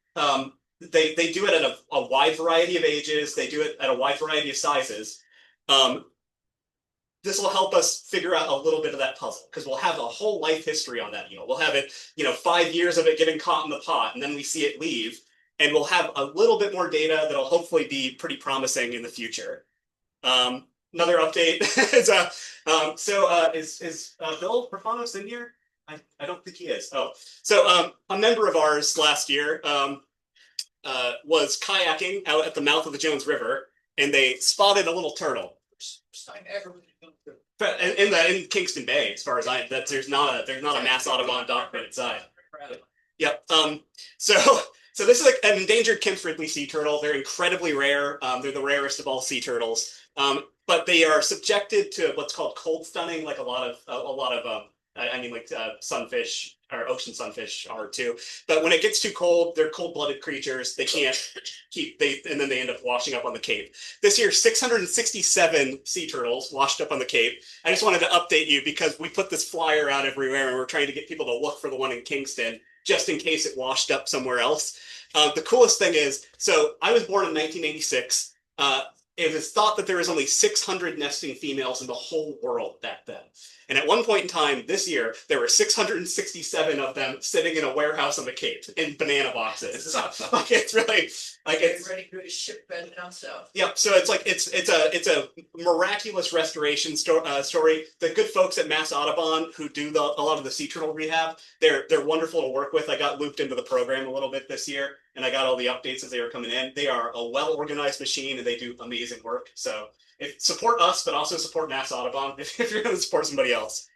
Speaker 3: They do it at a wide variety of ages. They do it at a wide variety of sizes. This will help us figure out a little bit of that puzzle because we'll have a whole life history on that eel. We'll have it, 5 years of it getting caught in the pot, and then we see it leave, and we'll have a little bit more data that'll hopefully be pretty promising in the future. Another update is Bill Profanos in here? I don't think he is. Oh, so a member of ours last year was kayaking out at the mouth of the Jones River, and they spotted a little turtle. In Kingston Bay, as far as there's not a Mass Audubon document inside. Yep. So this is an endangered Kemp's Ridley sea turtle. They're incredibly rare. They're the rarest of all sea turtles. But they are subjected to what's called cold stunning, like a lot of sunfish or ocean sunfish are too. But when it gets too cold, they're cold-blooded creatures. They can't and then they end up washing up on the Cape. This year, 667 sea turtles washed up on the Cape. I just wanted to update you because we put this flyer out everywhere, and we're trying to get people to look for the one in Kingston, just in case it washed up somewhere else. The coolest thing is, so I was born in 1986. it was thought that there was only 600 nesting females in the whole world back then. And at one point in time this year, there were 667 of them sitting in a warehouse on the Cape in banana boxes. So, like it's really like it's
Speaker 6: Ready for a ship bed down south.
Speaker 3: Yep. So it's like it's a miraculous restoration story. The good folks at Mass Audubon who do a lot of the sea turtle rehab, they're wonderful to work with. I got looped into the program a little bit this year, and I got all the updates as they were coming in. They are a well organized machine, and they do amazing work. So support us, but also support Mass Audubon if you're going to support somebody else.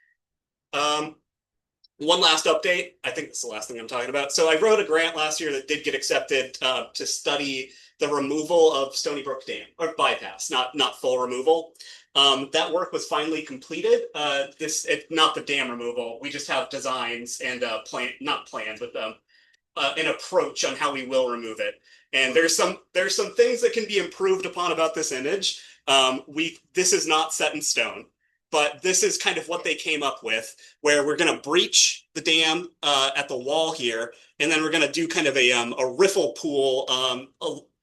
Speaker 3: One last update. I think that's the last thing I'm talking about. So I wrote a grant last year that did get accepted to study the removal of Stony Brook Dam, or bypass, not full removal. That work was finally completed. Not the dam removal. We just have designs and not plans, but an approach on how we will remove it. And there's some things that can be improved upon about this image. This is not set in stone, but this is kind of what they came up with, where we're going to breach the dam at the wall here, and then we're going to do kind of a riffle pool,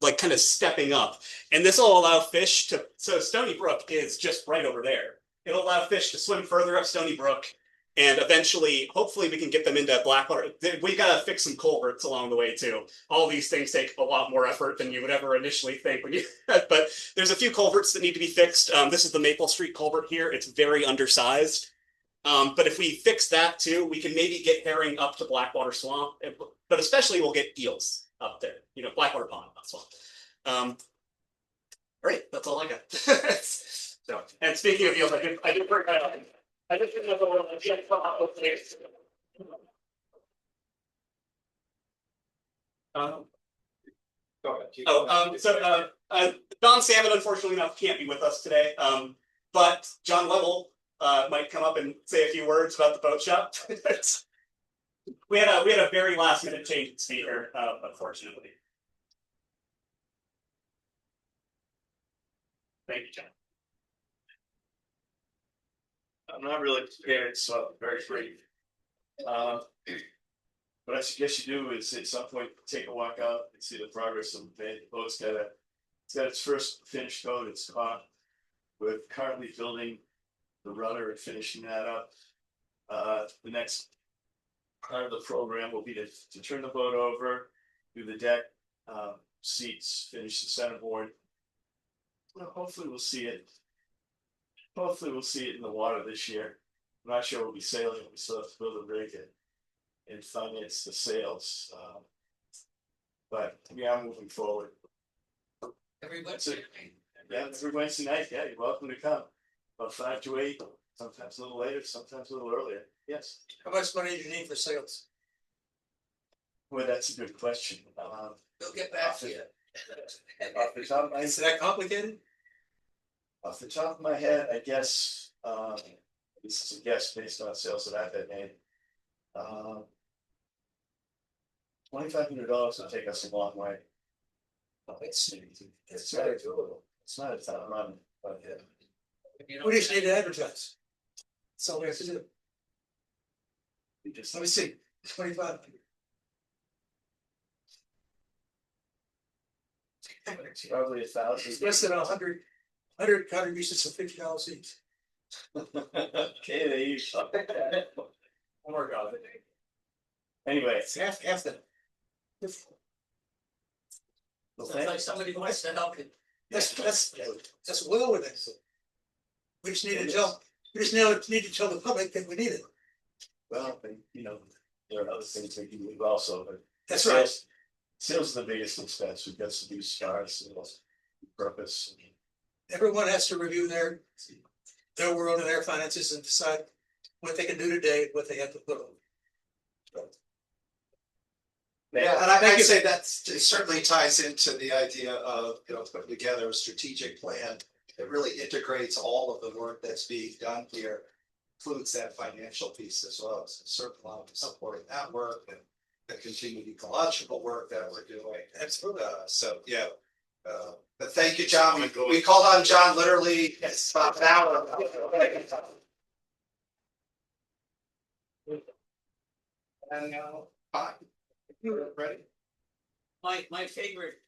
Speaker 3: like kind of stepping up. And this will allow fish to, so Stony Brook is just right over there. It'll allow fish to swim further up Stony Brook, and eventually, hopefully we can get them into Blackwater. We got to fix some culverts along the way too. All these things take a lot more effort than you would ever initially think when you, but there's a few culverts that need to be fixed. This is the Maple Street culvert here. It's very undersized. But if we fix that too, we can maybe get herring up to Blackwater Swamp, but especially we'll get eels up there, Blackwater Pond, not swamp. All right, that's all I got. So, and speaking of eels, I did work out. I just didn't know what to come up with this. Don Salmon, unfortunately enough, can't be with us today. But John Webble might come up and say a few words about the boat shop. we had a very last minute change in speaker, unfortunately. Thank you, John.
Speaker 8: I'm not really prepared, so I'm very brief. What I suggest you do is at some point take a walk out and see the progress of the boat's got its first finished coat, it's caulked. We're currently building the rudder and finishing that up. The next part of the program will be to turn the boat over, do the deck, seats, finish the centerboard. Well, hopefully we'll see it. Hopefully we'll see it in the water this year. I'm not sure we'll be sailing. We still have to build a rig and finance the sails. But yeah, I'm moving forward.
Speaker 6: Every
Speaker 8: Wednesday. Yeah, every Wednesday night. Yeah, you're welcome to come. About 5 to 8. Sometimes a little later, sometimes a little earlier. Yes.
Speaker 2: How much money do you need for sales?
Speaker 8: Well, that's a good question.
Speaker 6: We'll get back to you.
Speaker 8: Off the top of my
Speaker 2: Is that complicated?
Speaker 8: Off the top of my head, I guess, this is a guess based on sales that I've had made. $2,500 will take us a long way. It's very doable. It's not a ton of money, but yeah.
Speaker 2: We just need to advertise. That's all we have to do. Let me see, 25.
Speaker 8: Probably 1,000.
Speaker 2: Less than 100 contributions of $50 each.
Speaker 8: Okay, there you go.
Speaker 3: One more God.
Speaker 8: Anyway,
Speaker 2: It's half that.
Speaker 6: Sounds like somebody who wants to help you.
Speaker 2: That's well within. We just need to tell the public that we need it.
Speaker 8: well, there are other things that you do also, but
Speaker 2: That's right.
Speaker 8: Sales is the biggest expense. We've got some new scars, purpose.
Speaker 2: Everyone has to review their world and their finances and decide what they can do today, what they have to put on.
Speaker 1: Yeah, and I'd say that certainly ties into the idea of, putting together a strategic plan that really integrates all of the work that's being done here, includes that financial piece as well. So certainly supporting that work and the continued ecological work that we're doing.
Speaker 2: Absolutely.
Speaker 1: But thank you, John. We called on John literally about an hour ago. And fine. Ready?
Speaker 6: My favorite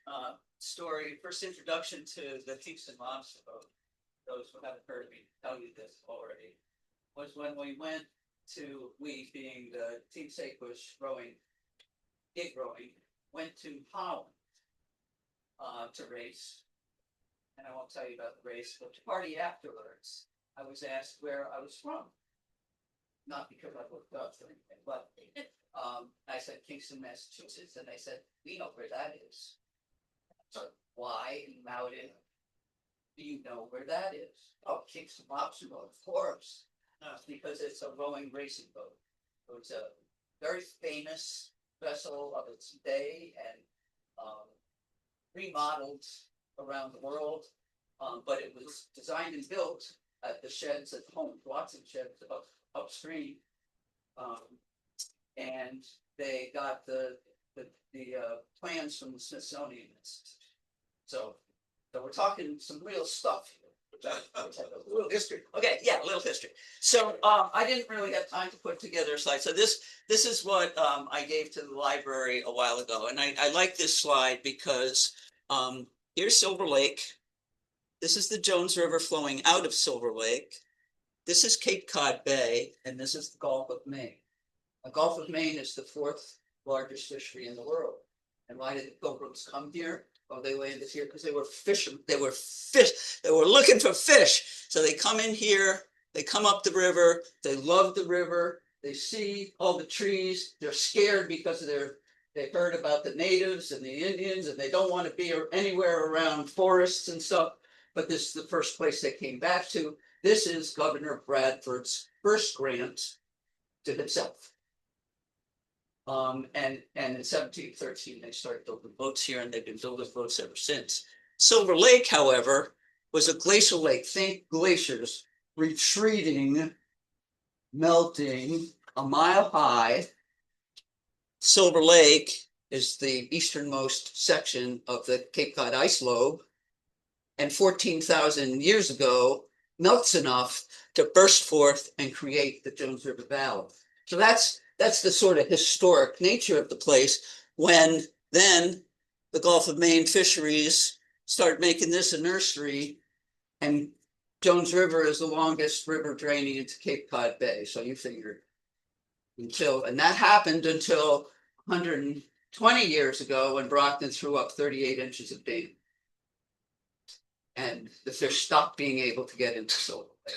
Speaker 6: story, first introduction to the Kingston lobster boat. Those who haven't heard me tell you this already, was when we went to, we being the Team Sakebush rowing, gig rowing, went to Holland to race. And I won't tell you about the race, but the party afterwards, I was asked where I was from. Not because I looked up or anything, but I said Kingston, Massachusetts, and they said, we know where that is. So why in Mountain do you know where that is? Oh, Kingston Lobster Boat, of course. Because it's a rowing racing boat. It was a very famous vessel of its day and remodeled around the world. But it was designed and built at the sheds at home, Watson sheds upstream. And they got the plans from the Smithsonian Institute. So we're talking some real stuff here. A little history. Okay, yeah, a little history. So I didn't really have time to put together a slide. So this is what I gave to the library a while ago. And I like this slide because here's Silver Lake. This is the Jones River flowing out of Silver Lake. This is Cape Cod Bay, and this is the Gulf of Maine. The Gulf of Maine is the 4th largest fishery in the world. And why did the Pilgrims come here? Well, they landed here because they were fishing. They were looking for fish. So they come in here, they come up the river, they love the river, they see all the trees, they're scared because they heard about the natives and the Indians, and they don't want to be anywhere around forests and stuff. But this is the first place they came back to. This is Governor Bradford's first grant to himself. And in 1713, they started building boats here, and they've been building boats ever since. Silver Lake, however, was a glacial lake. Think glaciers retreating, melting a mile high. Silver Lake is the easternmost section of the Cape Cod ice lobe. And 14,000 years ago, melts enough to burst forth and create the Jones River Valley. So that's the sort of historic nature of the place. When then the Gulf of Maine fisheries start making this a nursery, and Jones River is the longest river draining into Cape Cod Bay. So you figured and that happened until 120 years ago when Brockton threw up 38 inches of dam. And the fish stopped being able to get into Silver Lake.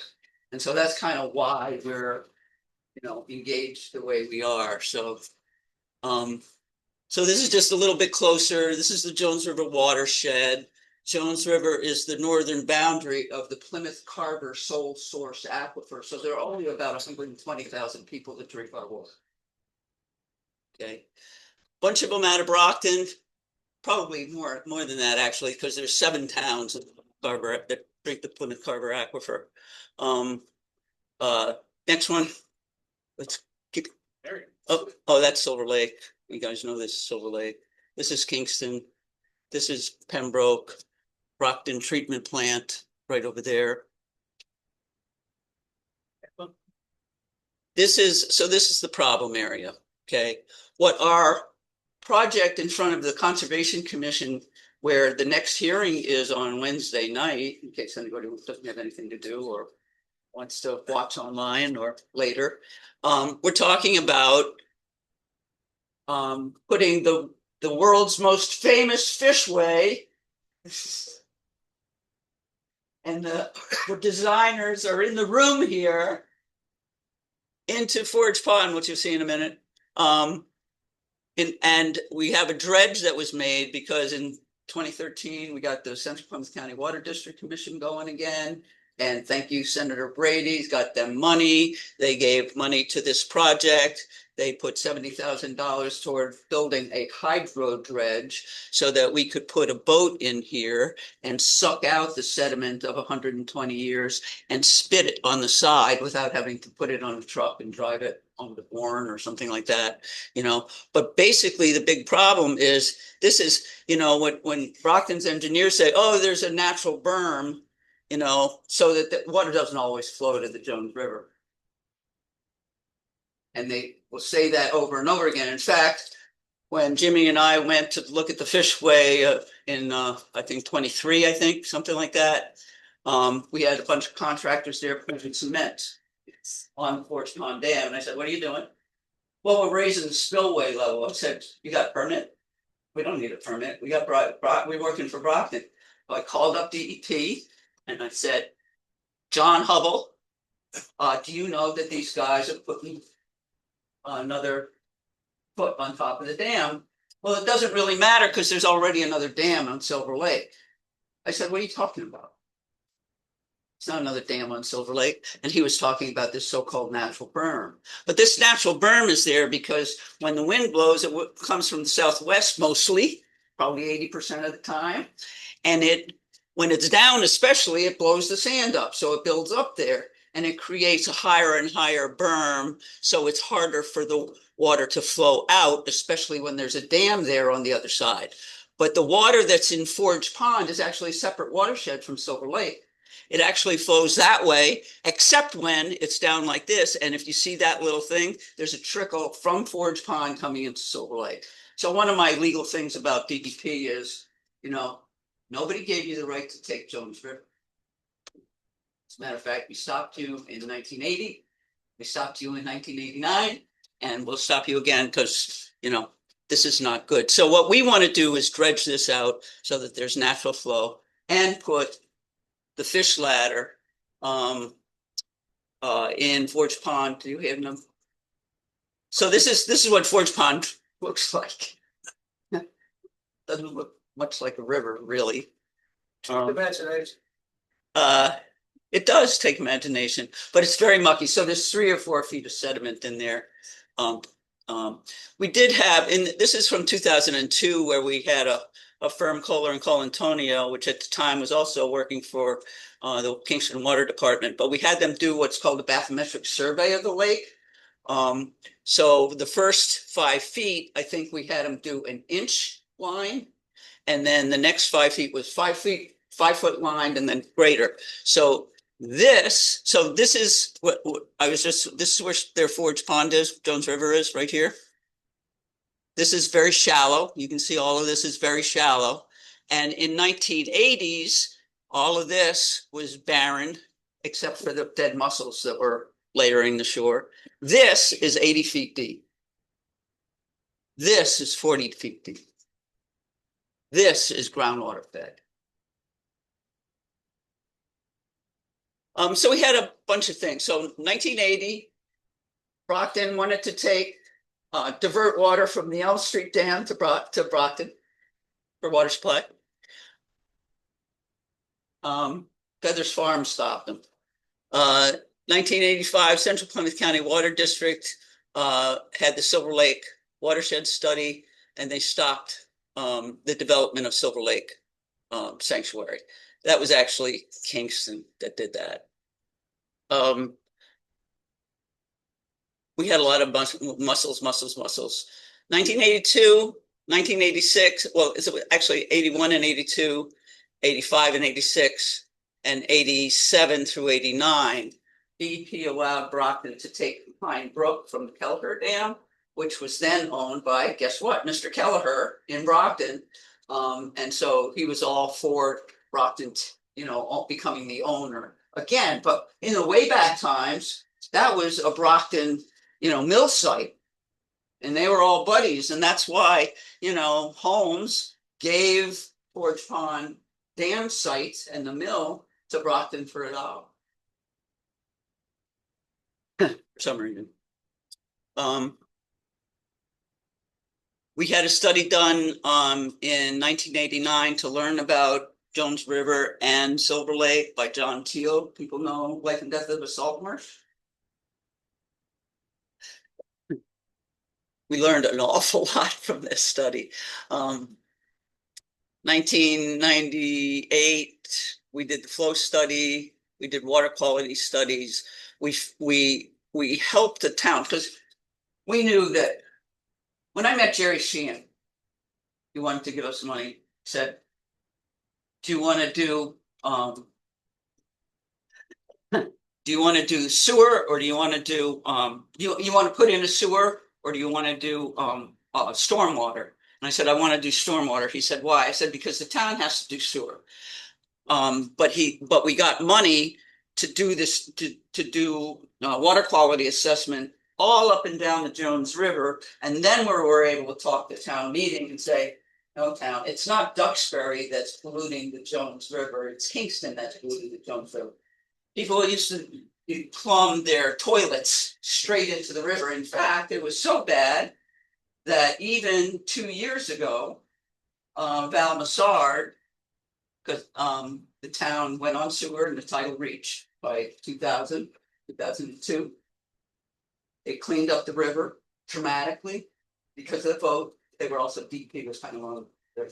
Speaker 6: And so that's kind of why we're, engaged the way we are. So, so this is just a little bit closer. This is the Jones River Watershed. Jones River is the northern boundary of the Plymouth Carver sole source aquifer. So there are only about 120,000 people that drink our water. Okay. Bunch of them out of Brockton. Probably more than that, actually, because there's 7 towns that drink the Plymouth Carver aquifer. Next one. Let's keep. Oh, that's Silver Lake. You guys know this is Silver Lake. This is Kingston. This is Pembroke. Brockton treatment plant right over there. This is the problem area. Okay. What our project in front of the Conservation Commission, where the next hearing is on Wednesday night, in case anybody doesn't have anything to do or wants to watch online or later, we're talking about putting the world's most famous fishway, and the designers are in the room here, into Forge Pond, which you'll see in a minute. And we have a dredge that was made because in 2013, we got the Central Plymouth County Water District Commission going again. And thank you, Senator Brady. He's got them money. They gave money to this project. They put $70,000 toward building a hydro dredge so that we could put a boat in here and suck out the sediment of 120 years and spit it on the side without having to put it on a truck and drive it on the Bourne or something like that, But basically the big problem is this is, when Brockton's engineers say, oh, there's a natural berm, so that the water doesn't always flow to the Jones River. And they will say that over and over again. In fact, when Jimmy and I went to look at the fishway in I think 23, I think, something like that. We had a bunch of contractors there putting cement on Forge Pond Dam, and I said, "What are you doing?" "Well, we're raising the spillway level." I said, "You got a permit?" "We don't need a permit. We're working for Brockton." So I called up DEP and I said, "John Hubble, do you know that these guys are putting another foot on top of the dam?" "Well, it doesn't really matter because there's already another dam on Silver Lake." I said, "What are you talking about? It's not another dam on Silver Lake." And he was talking about this so-called natural berm. But this natural berm is there because when the wind blows, it comes from the southwest mostly, probably 80% of the time. And when it's down, especially, it blows the sand up. So it builds up there and it creates a higher and higher berm. So it's harder for the water to flow out, especially when there's a dam there on the other side. But the water that's in Forge Pond is actually a separate watershed from Silver Lake. It actually flows that way, except when it's down like this. And if you see that little thing, there's a trickle from Forge Pond coming into Silver Lake. So one of my legal things about DEP is, nobody gave you the right to take Jones River. As a matter of fact, we stopped you in 1980. We stopped you in 1989, and we'll stop you again because, this is not good. So what we want to do is dredge this out so that there's natural flow and put the fish ladder in Forge Pond. Do you have them? So this is what Forge Pond looks like. Doesn't look much like a river, really.
Speaker 2: Imagination.
Speaker 6: It does take imagination, but it's very mucky. So there's 3 or 4 feet of sediment in there. We did have, this is from 2002, where we had a firm, Kohler and Colantonio, which at the time was also working for the Kingston Water Department, but we had them do what's called a bathymetric survey of the lake. So the first 5 feet, I think we had them do an inch line, and then the next 5 feet was 5 feet, 5 foot line, and then greater. So this is what this is where their Forge Pond is, Jones River is right here. This is very shallow. You can see all of this is very shallow. And in 1980s, all of this was barren, except for the dead mussels that were layering the shore. This is 80 feet deep. This is 40 feet deep. This is groundwater fed. So we had a bunch of things. So 1980, Brockton wanted to divert water from the Elm Street Dam to Brockton for water supply. Feathers Farm stopped them. 1985, Central Plymouth County Water District had the Silver Lake watershed study, and they stopped the development of Silver Lake Sanctuary. That was actually Kingston that did that. We had a lot of mussels. 1982, 1986, well, it's actually 81 and 82, 85 and 86, and 87 through 89. DEP allowed Brockton to take Pine Brook from the Kelleher Dam, which was then owned by, guess what, Mr. Kelleher in Brockton. And so he was all for Brockton, becoming the owner again. But in the way back times, that was a Brockton, mill site, and they were all buddies. And that's why, Holmes gave Forge Pond dam sites and the mill to Brockton for $1. For some reason. We had a study done in 1989 to learn about Jones River and Silver Lake by John Teal. People know Life and Death of the Salt Marsh. We learned an awful lot from this study. 1998, we did the flow study. We did water quality studies. We helped the town because we knew that when I met Jerry Sheehan, he wanted to give us money. Said, "Do you want to do sewer, or do you want to do you want to put in a sewer, or do you want to do stormwater. And I said, I want to do stormwater. He said, why? I said, because the town has to do sewer. But we got money to do this, to do water quality assessment all up and down the Jones River. And then we were able to talk to town meeting and say, no, town, it's not Duxbury that's polluting the Jones River, it's Kingston that's polluting the Jones River. People used to plumb their toilets straight into the river. In fact, it was so bad that even 2 years ago, Val Massard, because the town went on sewer and the title reached by 2002. It cleaned up the river dramatically because of the vote. They were also, DP was kind of on their.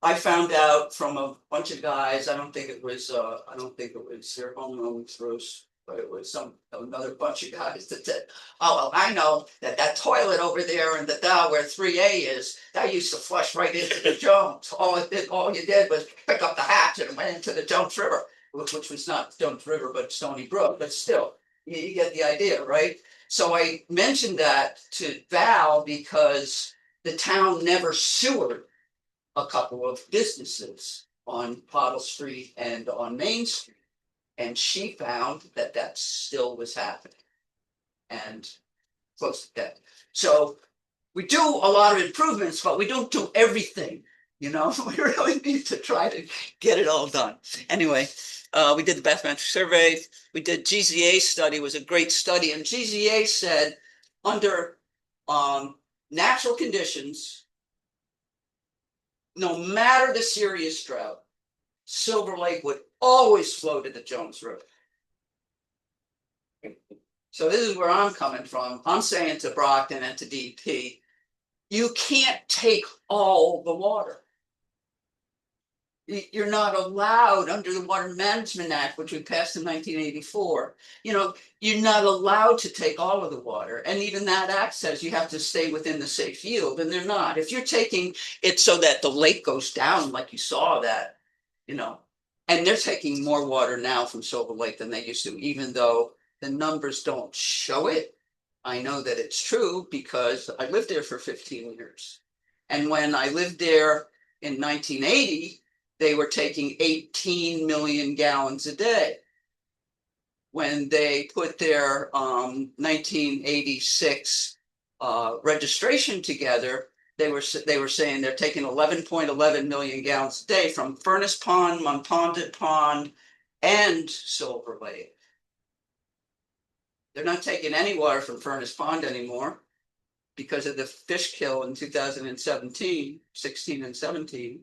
Speaker 6: I found out from a bunch of guys, I don't think it was their homeowners Bruce, but it was another bunch of guys that said, oh, well, I know that toilet over there and where 3A is, that used to flush right into the Jones. All you did was pick up the hatch and it went into the Jones River, which was not Jones River, but Stony Brook, but still, you get the idea, right? So I mentioned that to Val because the town never sewered a couple of businesses on Pottle Street and on Main Street. And she found that still was happening and close to death. So we do a lot of improvements, but we don't do everything. We really need to try to get it all done. Anyway, we did the bathymetric survey. We did GZA study, was a great study. And GZA said under natural conditions, no matter the serious drought, Silver Lake would always flow to the Jones River. So this is where I'm coming from. I'm saying to Brockton and to DP, you can't take all the water. You're not allowed under the Water Management Act, which we passed in 1984. You're not allowed to take all of the water. And even that act says you have to stay within the safe yield, and they're not. If you're taking it so that the lake goes down, like you saw that, and they're taking more water now from Silver Lake than they used to, even though the numbers don't show it. I know that it's true because I lived there for 15 years. And when I lived there in 1980, they were taking 18 million gallons a day. When they put their 1986 registration together, they were saying they're taking 11.11 million gallons a day from Furnace Pond, Monpont Pond, and Silver Lake. They're not taking any water from Furnace Pond anymore because of the fish kill in 2017, 16 and 17.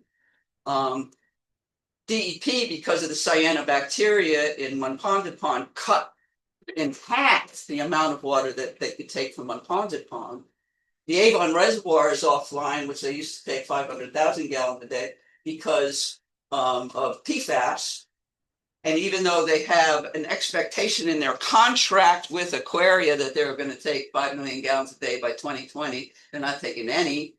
Speaker 6: DEP, because of the cyanobacteria in Monpont Pond, cut in half the amount of water that they could take from Monpont Pond. The Avon Reservoir is offline, which they used to take 500,000 gallons a day because of PFAS. And even though they have an expectation in their contract with Aquaria that they're going to take 5 million gallons a day by 2020, they're not taking any.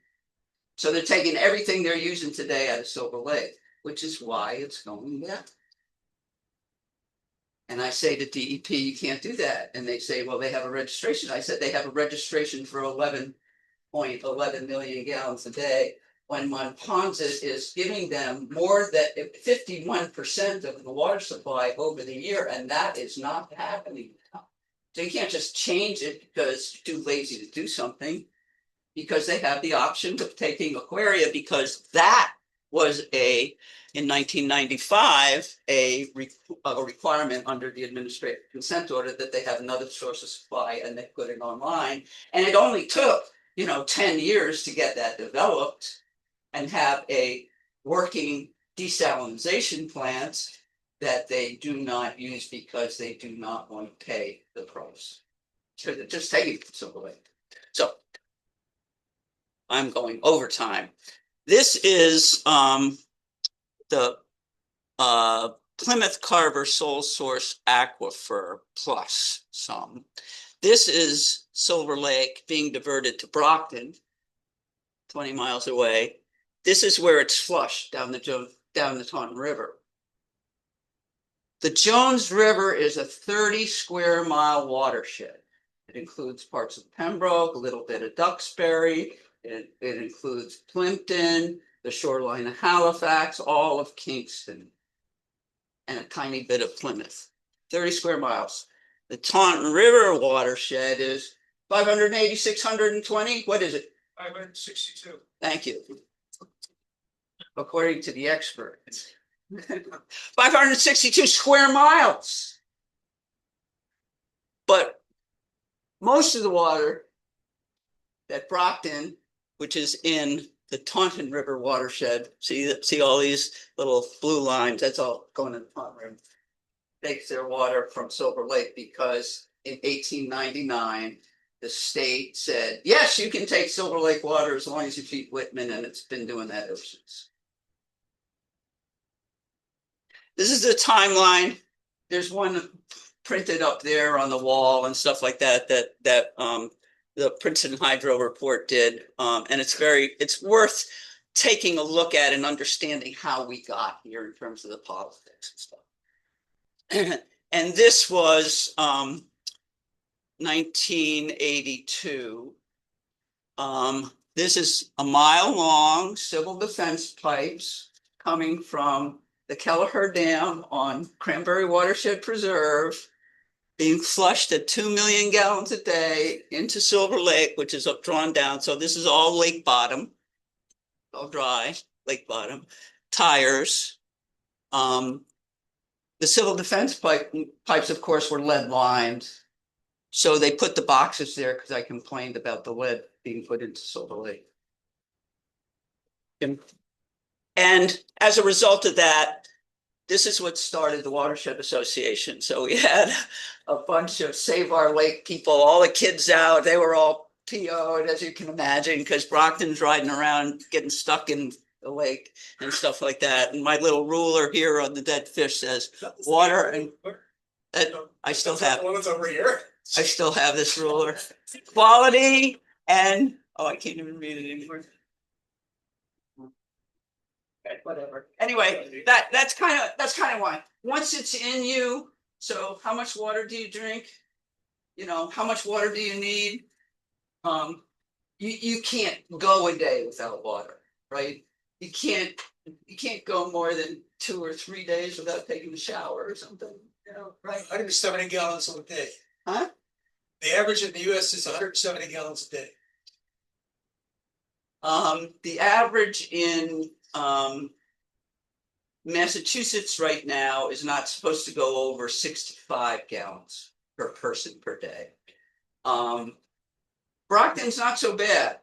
Speaker 6: So they're taking everything they're using today out of Silver Lake, which is why it's going down. And I say to DEP, you can't do that. And they say, well, they have a registration. I said they have a registration for 11.11 million gallons a day. When Monpont is giving them more than 51% of the water supply over the year, and that is not happening now. So you can't just change it because you're too lazy to do something, because they have the option of taking Aquaria, because that was in 1995, a requirement under the administrative consent order that they have another source of supply, and they put it online. And it only took, 10 years to get that developed and have a working desalination plant that they do not use because they do not want to pay the price. So they're just taking it Silver Lake. So I'm going overtime. This is the Plymouth Carver Sole Source Aquifer plus some. This is Silver Lake being diverted to Brockton, 20 miles away. This is where it's flushed down the Taunton River. The Jones River is a 30 square mile watershed. It includes parts of Pembroke, a little bit of Duxbury. It includes Plimpton, the shoreline of Halifax, all of Kingston, and a tiny bit of Plymouth. 30 square miles. The Taunton River watershed is 580, 620. What is it?
Speaker 2: 562.
Speaker 6: Thank you. According to the expert. 562 square miles. But most of the water that Brockton, which is in the Taunton River watershed, see all these little blue lines, that's all going in the Taunton River, takes their water from Silver Lake because in 1899, the state said, yes, you can take Silver Lake water as long as you feed Whitman, and it's been doing that ever since. This is the timeline. There's one printed up there on the wall and stuff like that, the Princeton Hydro report did. And it's worth taking a look at and understanding how we got here in terms of the politics and stuff. And this was 1982. This is a mile long civil defense pipes coming from the Kelleher Dam on Cranberry Watershed Preserve, being flushed at 2 million gallons a day into Silver Lake, which is drawn down. So this is all lake bottom, all dry, lake bottom, tires. The civil defense pipes, of course, were lead lined. So they put the boxes there because I complained about the lead being put into Silver Lake. And as a result of that, this is what started the Watershed Association. So we had a bunch of Save Our Lake people, all the kids out. They were all PO'd, as you can imagine, because Brockton's riding around getting stuck in the lake and stuff like that. And my little ruler here on the dead fish says water, and I still have
Speaker 3: one that's over here.
Speaker 6: I still have this ruler. Quality and I can't even read it anymore. Okay, whatever. Anyway, that's kind of why. Once it's in you, so how much water do you drink? You know, how much water do you need? You can't go a day without water, right? You can't go more than 2 or 3 days without taking a shower or something, you know, right?
Speaker 2: 170 gallons a day.
Speaker 6: Huh?
Speaker 2: The average in the US is 170 gallons a day.
Speaker 6: The average in Massachusetts right now is not supposed to go over 65 gallons per person per day. Brockton's not so bad,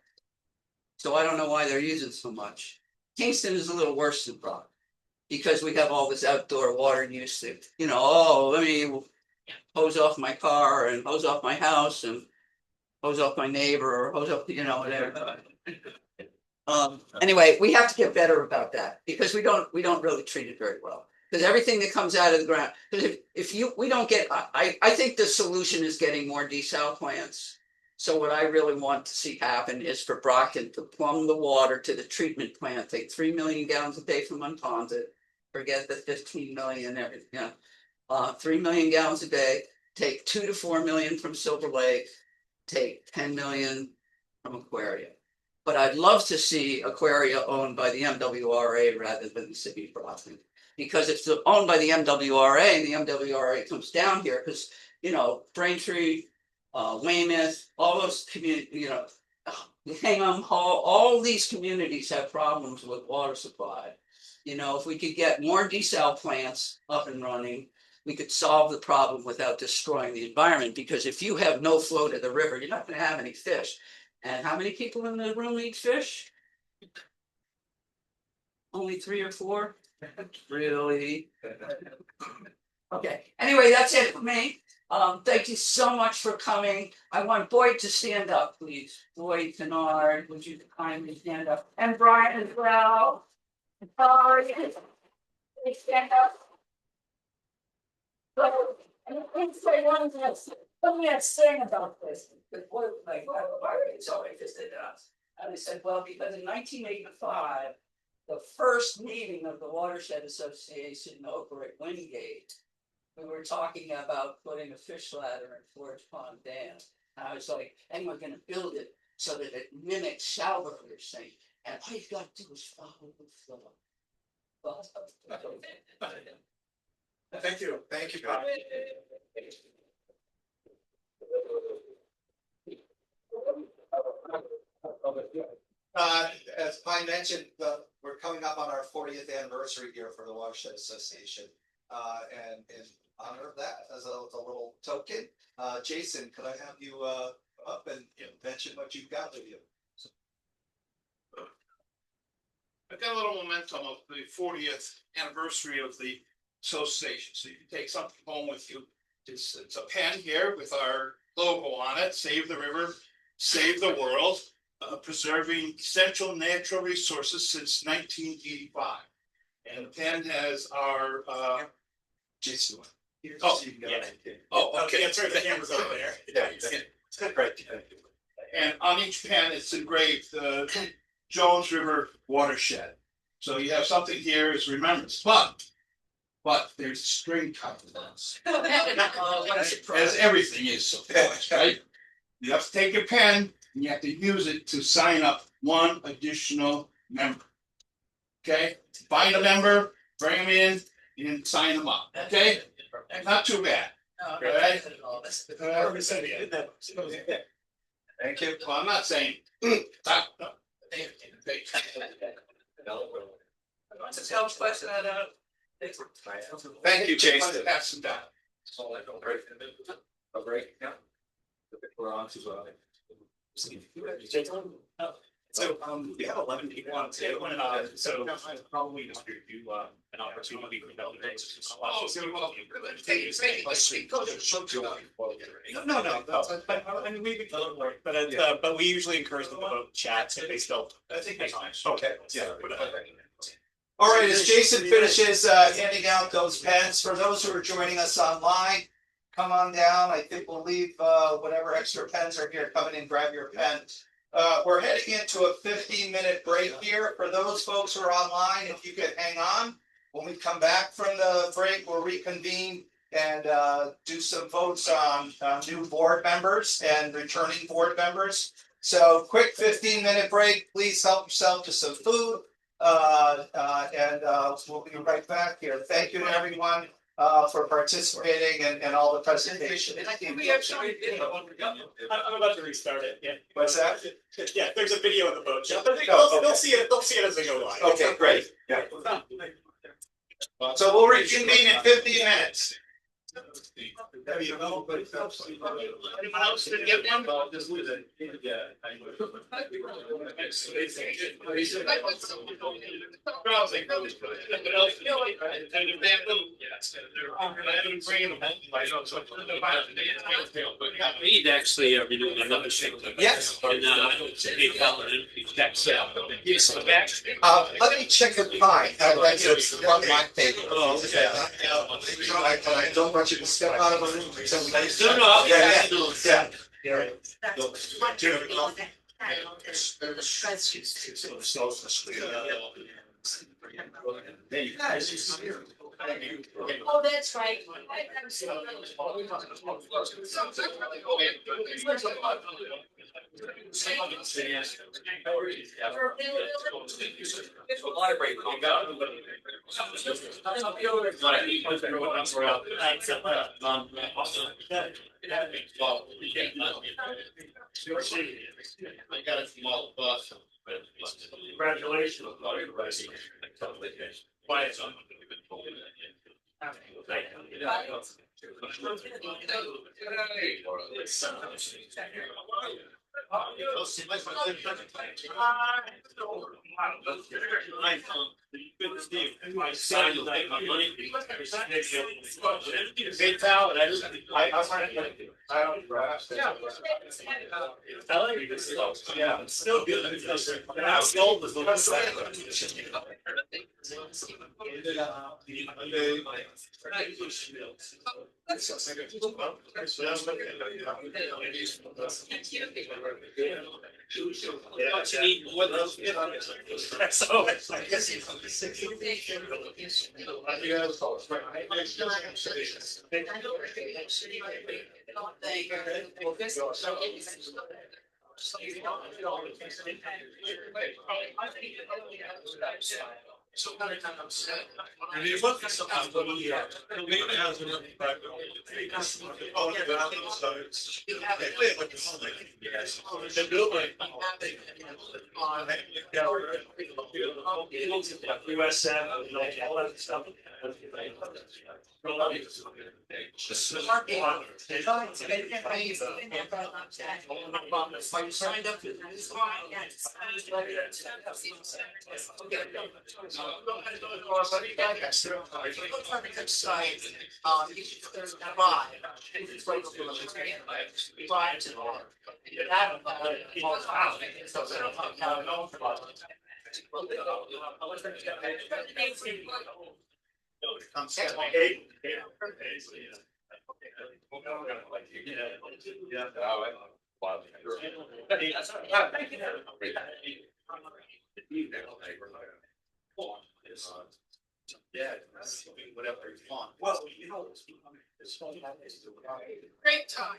Speaker 6: so I don't know why they're using so much. Kingston is a little worse than Brockton because we have all this outdoor water use that, you know, let me hose off my car and hose off my house and hose off my neighbor or hose off, you know, whatever. Anyway, we have to get better about that because we don't really treat it very well. Because everything that comes out of the ground, because we don't get, I think the solution is getting more desal plants. So what I really want to see happen is for Brockton to plumb the water to the treatment plant, take 3 million gallons a day from Monponset, forget the 15 million, everything, you know, 3 million gallons a day, take 2 to 4 million from Silver Lake, take 10 million from Aquaria. But I'd love to see Aquaria owned by the MWRA rather than the city of Brockton. Because if it's owned by the MWRA and the MWRA comes down here, because, you know, Braintree, Weymouth, all those communities, you know, Hingham Hall, all these communities have problems with water supply. You know, if we could get more desal plants up and running, we could solve the problem without destroying the environment. Because if you have no flow to the river, you're not going to have any fish. And how many people in the room eat fish? Only 3 or 4? Really? Okay, anyway, that's it for me. Thank you so much for coming. I want Boyd to stand up, please. Boyd Kennard, would you kindly stand up? And Brian as well. Sorry. Please stand up. So, and please say one last thing about this. But what, like, why are they so interested in us? And they said, well, because in 1985, the first meeting of the Watershed Association over at Wingate, we were talking about putting a fish ladder in Forge Pond Dam. And I was like, and we're gonna build it so that it mimics Shallburger's thing, and all you gotta do is follow the flow.
Speaker 2: Thank you.
Speaker 1: Thank you, Bob. As Pine mentioned, we're coming up on our 40th anniversary here for the Watershed Association. And in honor of that, as a little token, Jason, could I have you up and mention what you've got with you?
Speaker 9: I've got a little momentum of the 40th anniversary of the association, so you can take something home with you. It's a pen here with our logo on it, Save the River, Save the World, preserving essential natural resources since 1985. And the pen has our,
Speaker 1: Jason.
Speaker 9: Oh,
Speaker 3: yeah.
Speaker 9: oh, okay.
Speaker 3: Yeah, sorry, the camera's over there.
Speaker 1: Yeah, great.
Speaker 9: And on each pen, it's engraved the Jones River Watershed. So you have something here as remembrance, but there's a string tied to this. As everything is, of course, right? You have to take your pen and you have to use it to sign up one additional member. Okay, find a member, bring them in, and sign them up, okay? Not too bad.
Speaker 1: Thank you.
Speaker 9: Well, I'm not saying.
Speaker 6: Question I don't.
Speaker 1: Thank you, Jason.
Speaker 9: Pass them down.
Speaker 4: We're on to
Speaker 3: So, we have 11 people on today, so probably just do, an opportunity for them No, but, I mean, we could work, but we usually encourage them to vote chat if they still.
Speaker 1: I think that's
Speaker 3: fine.
Speaker 1: Okay, yeah. All right, as Jason finishes handing out those pens, for those who are joining us online, come on down. I think we'll leave whatever extra pens are here. Come in and grab your pen. We're heading into a 15-minute break here. For those folks who are online, if you could hang on. When we come back from the break, we'll reconvene and do some votes on new board members and returning board members. So quick 15-minute break. Please help yourself to some food. And we'll be right back here. Thank you to everyone for participating and all the presentation.
Speaker 6: And I think we have some.
Speaker 3: I'm about to restart it, yeah.
Speaker 1: What's that?
Speaker 3: Yeah, there's a video of the boat show, but
Speaker 1: Oh,
Speaker 3: they'll see it as they go live.
Speaker 1: Okay, great. Yeah. So we'll reconvene in 15 minutes.
Speaker 9: Anyone else didn't get one?
Speaker 10: We need to actually renew another thing.
Speaker 1: Yes.
Speaker 10: And they tell it checks out. Yes.
Speaker 1: Let me check the pie. That's on my table.
Speaker 10: Oh, okay.
Speaker 1: I don't want you to step out of the room.
Speaker 10: No, no,
Speaker 1: Yeah.
Speaker 6: Oh, that's right.
Speaker 9: I got it from all of us.
Speaker 10: Congratulations.
Speaker 9: Why it's on.
Speaker 10: Hey, Tal, and I like this stuff. Yeah, it's still good.
Speaker 6: Signed up for yeah, whatever you want. Well, you know, great time.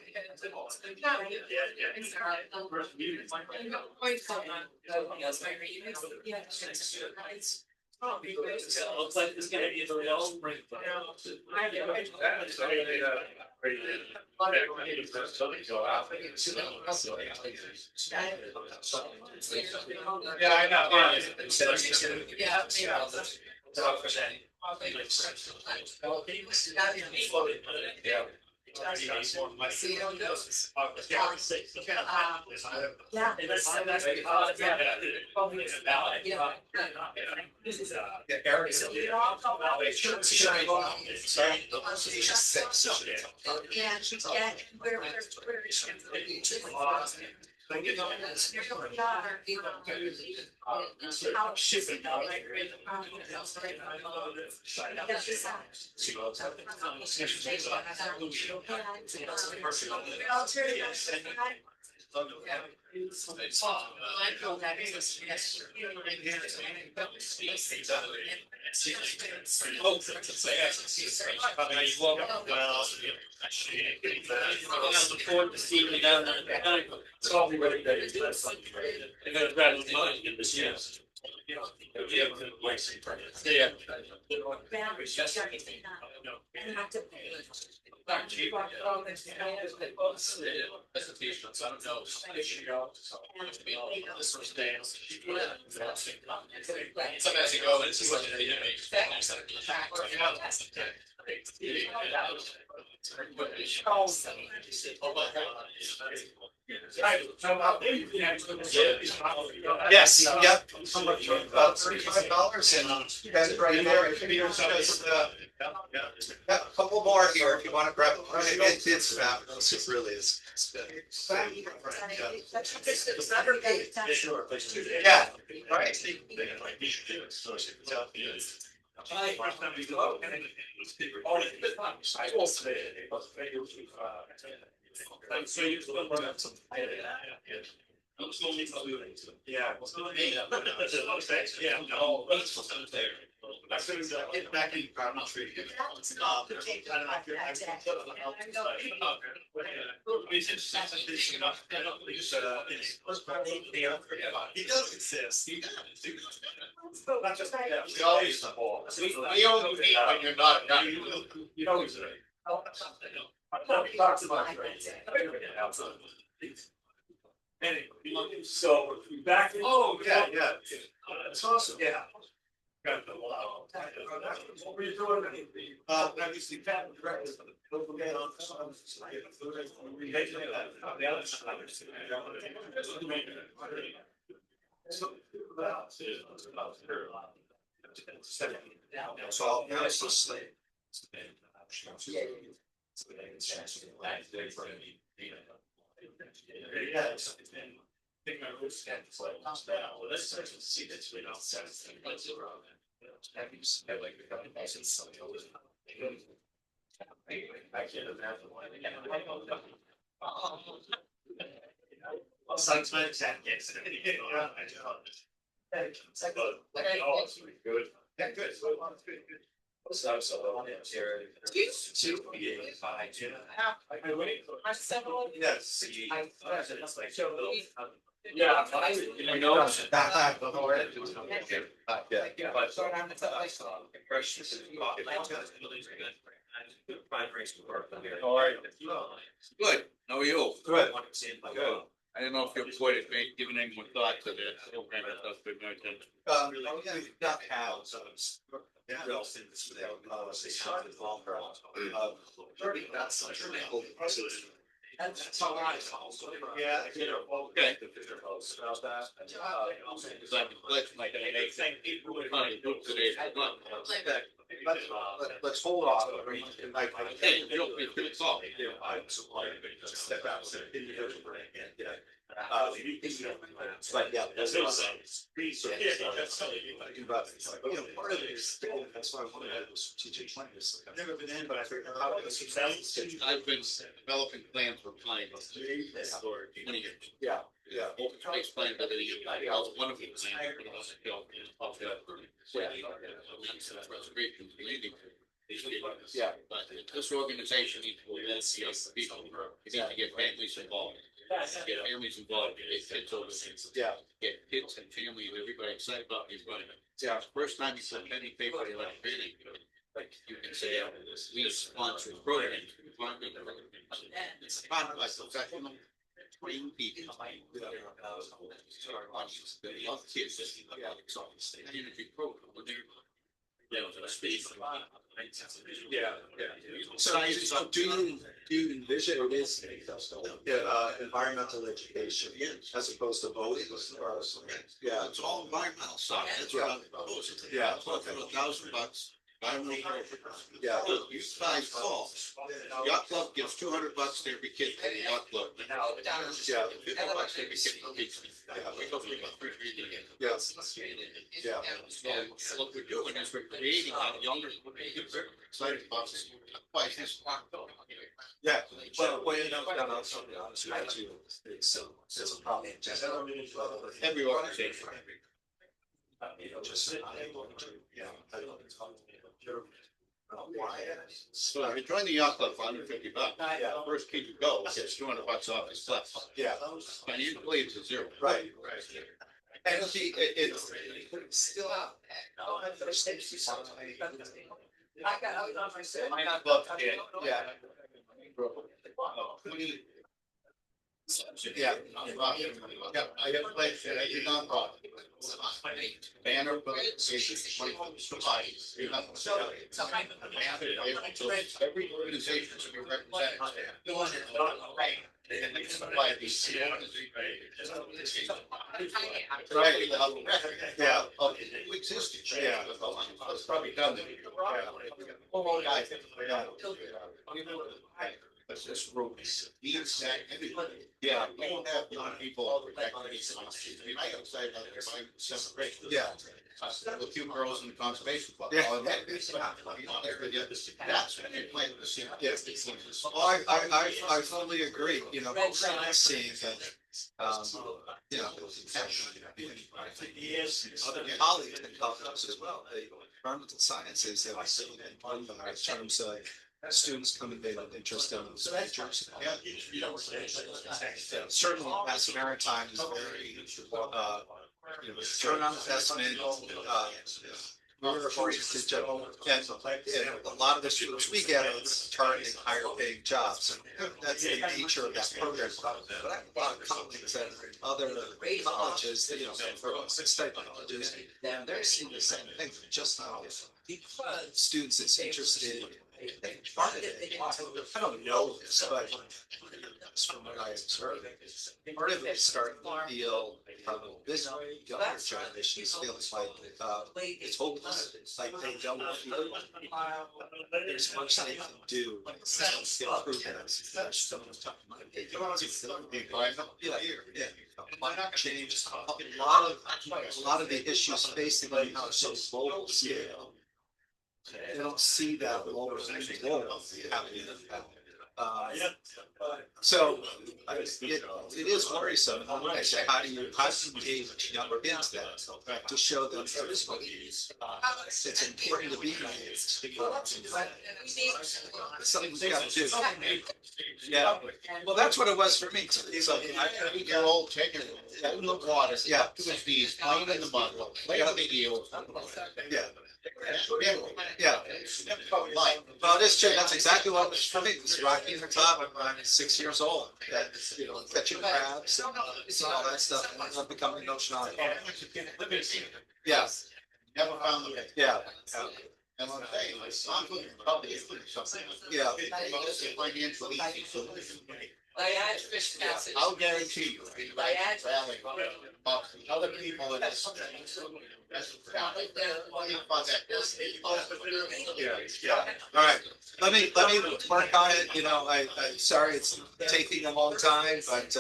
Speaker 6: Looks like it's gonna be the real spring. Yeah, I know. Yeah. Look forward to seeing you down there. It's all be ready. They're gonna grab the money in this year. Yeah. Sometimes you go and it's just like
Speaker 1: Yes, yep, about $35 and that's right there, it could be just, a couple more here if you wanna grab, it's fabulous, it really is. Yeah, right.
Speaker 3: So you
Speaker 9: Get back in, I'm not sure you get.
Speaker 3: He does exist. He does. Not just.
Speaker 9: We always support. We only meet when you're not.
Speaker 3: You know he's right. Talks about anyway, so back.
Speaker 9: Oh, yeah.
Speaker 3: It's awesome. Yeah. What were you doing?
Speaker 9: I used to cat directors for the local band on.
Speaker 1: So I'll pass this slate.
Speaker 4: I can't imagine why they can't. Science man, yes. Good. Yeah, good. So on it, Jared. Yes. Yeah. I know.
Speaker 9: Good, how are you?
Speaker 1: Good.
Speaker 9: Good. I don't know if you're quite giving any more thought to that program that's been going to.
Speaker 1: We've got how, so it's. Yeah. That's all right. Yeah.
Speaker 9: Okay. Because I'm glad my
Speaker 1: Let's hold on.
Speaker 9: Hey, you don't be good talk.
Speaker 1: Step out. But yeah. That's part of it is, that's why I wanted to do strategic plans. I've never been in, but I figured out how to.
Speaker 9: I've been developing plans for planning for 20 years.
Speaker 1: Yeah, yeah.
Speaker 9: Open space plan, but then you, I was one of the plans.
Speaker 1: Yeah.
Speaker 9: But this organization needs to see us people, you need to get families involved. Get families involved, get kids over things.
Speaker 1: Yeah.
Speaker 9: Get kids and families, everybody excited about these running.
Speaker 1: Yeah.
Speaker 9: First time you put any paper in like training, like you can say, we sponsor a program. It's kind of like professional trained people. Love kids. Energy program.
Speaker 1: Yeah, So do you envision it is environmental education as opposed to voting? Yeah,
Speaker 9: It's all environmental stuff. That's what I'm proposing.
Speaker 1: Yeah.
Speaker 9: $1,000. I don't know.
Speaker 1: Yeah.
Speaker 9: You guys call. Yacht Club gives $200 to every kid in the yacht club.
Speaker 1: Yeah.
Speaker 9: $50 to every kid for pizza. We go for about 3 again.
Speaker 1: Yeah. Yeah.
Speaker 9: So what we're doing is we're creating a younger, excited about this. Why is this?
Speaker 1: Yeah, well, you know, I'll be honest with you, it's a problem.
Speaker 9: Every organization. So if you join the yacht club for $150, first kid you go gets $200 off his class.
Speaker 1: Yeah.
Speaker 9: Financially, it's a zero.
Speaker 1: Right. And see, it's still out. Yeah. Yeah.
Speaker 9: Yeah, I have a place that I did not buy. Banner, but it's 20 supplies. Every organization should be represented. And they supply these.
Speaker 1: Right. Yeah.
Speaker 9: Who existed.
Speaker 1: Yeah.
Speaker 9: It's probably done. But this road needs that everybody. Yeah, we don't have a lot of people protecting these. I mean, I got say about there by separation.
Speaker 1: Yeah.
Speaker 9: The few girls in the conservation club.
Speaker 1: Yeah.
Speaker 9: That's when they plan to see.
Speaker 1: Well, I fully agree, you know, seeing that, you know, other colleagues in us as well, the environmental sciences have seen in terms of students coming in interested in those majors. Certainly, Mass Maritime is very, you know, return on investment, oriented general, and a lot of the students we get are targeting higher paying jobs. And that's the nature of that program. But I have a lot of colleagues that are in other colleges, that, you know, for state colleges, and they're seeing the same thing, just not because students is interested in part of it. I don't know this, but from what I observed, part of it is starting to feel this younger generation is feeling like it's hopeless. It's like they don't feel there's much they can do to improve that. climate change, a lot of the issues facing them now are so global scale. They don't see that local happening. So it is worrisome. I say, how do you engage younger kids that to show them that it's important to be nice. It's something we got to do. Yeah. Well, that's what it was for me. He's like,
Speaker 9: You're old, taking it in the water.
Speaker 1: Yeah.
Speaker 9: These playing in the mud, playing with the eels.
Speaker 1: Yeah. Yeah. Well, it is true. That's exactly what it was for me. It was Rocky in the top when I'm 6 years old. That, you know, catching crabs and all that stuff. And I'm becoming an oceanographer. Yeah.
Speaker 9: Never found them.
Speaker 1: Yeah.
Speaker 9: And I'm saying, I'm looking probably something.
Speaker 1: Yeah.
Speaker 9: Financial easy solution.
Speaker 6: Diane fish passage.
Speaker 9: I'll guarantee you. Valley, other people in this.
Speaker 1: Yeah. All right. Let me work on it. You know, I'm sorry it's taking a long time, but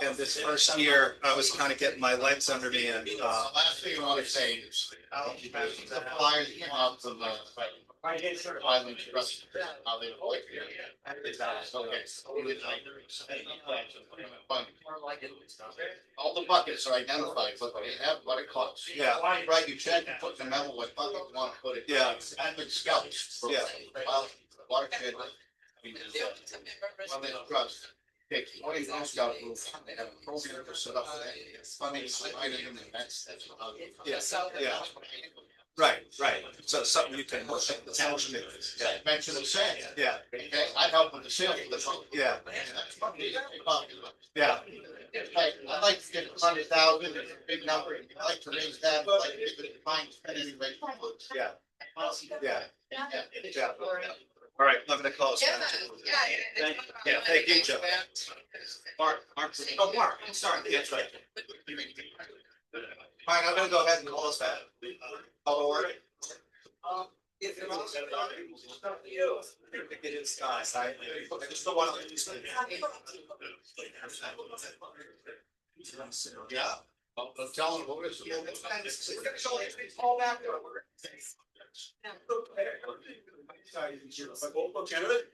Speaker 1: in this first year, I was kind of getting my legs under me and
Speaker 9: Last thing I want to say is, the flyers came out of the island trust, how they avoid it. All the buckets are identified, but they have what it costs.
Speaker 1: Yeah.
Speaker 9: Right, you check and put the memo what bucket you want to put it.
Speaker 1: Yeah.
Speaker 9: I've been scouts.
Speaker 1: Yeah.
Speaker 9: Watershed. Well, they trust. Take 20 scout groups, they have a program to set up for that. Funding, and that's.
Speaker 1: Yes, yeah. Right. So something you can push it. Yeah.
Speaker 9: Mention the sand.
Speaker 1: Yeah.
Speaker 9: Okay, I help with the sale of the phone.
Speaker 1: Yeah.
Speaker 9: That's probably popular.
Speaker 1: Yeah.
Speaker 9: I'd like to get 100,000, it's a big number, and I'd like to raise that, I'd like to give it a fine spend anyway.
Speaker 1: Yeah. Yeah. All right, I'm gonna close. Thank you. Yeah, thank you, Joe. Mark, I'm sorry, that's right. Fine, I'm gonna go ahead and close that. Call to order. If you're not, it is nice. I just don't want to. Yeah.
Speaker 9: I'll tell them what it's.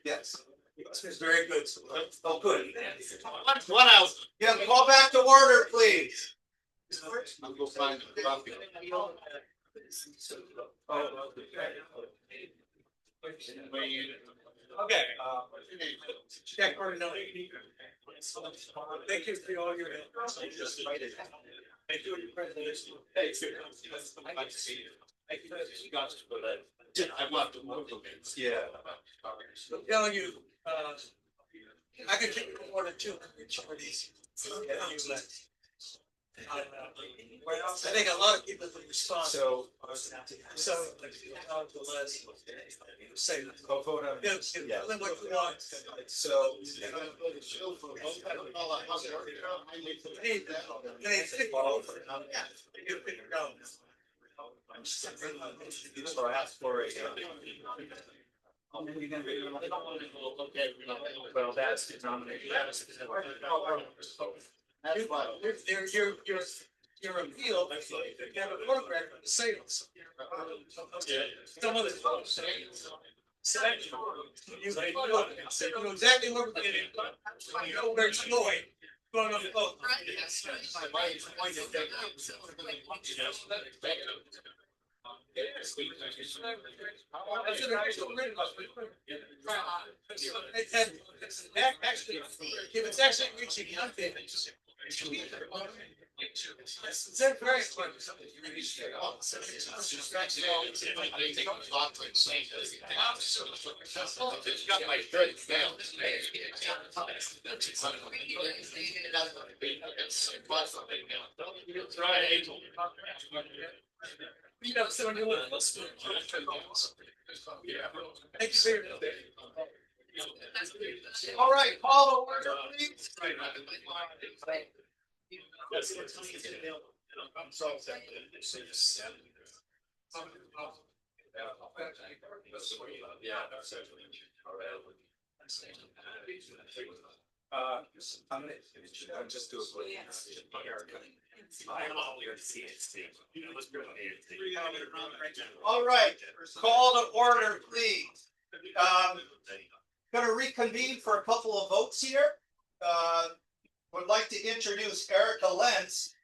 Speaker 1: Yes.
Speaker 2: It's very good.
Speaker 1: Oh, good.
Speaker 9: 1 out.
Speaker 1: Yeah, call back to order, please.
Speaker 9: I'll go find the copy.
Speaker 2: Okay. Jack, no. Thank you for all your help. Thank you for your presentation.
Speaker 8: Thank you. I'd like to see you. Thank you. You got to put that. I want to move them.
Speaker 1: Yeah.
Speaker 2: I'm telling you, I can take more than 200 charities. I think a lot of people would respond.
Speaker 1: So.
Speaker 2: The less say that. Yeah, what you want.
Speaker 1: So. So I asked for a. Well, that's denominated.
Speaker 9: That's why.
Speaker 2: Your appeal, you have a program for the sales. Some of the folks. So you know exactly what we're getting. You know where it's going. Going on the boat. Actually, if it's actually reaching nothing, it's very fun.
Speaker 9: Got my third fail.
Speaker 2: You know, so you want to thank you very much.
Speaker 1: All right, call to order, please. I'm gonna just do a quick. All right, call to order, please. Gonna reconvene for a couple of votes here. Would like to introduce Erica Lentz,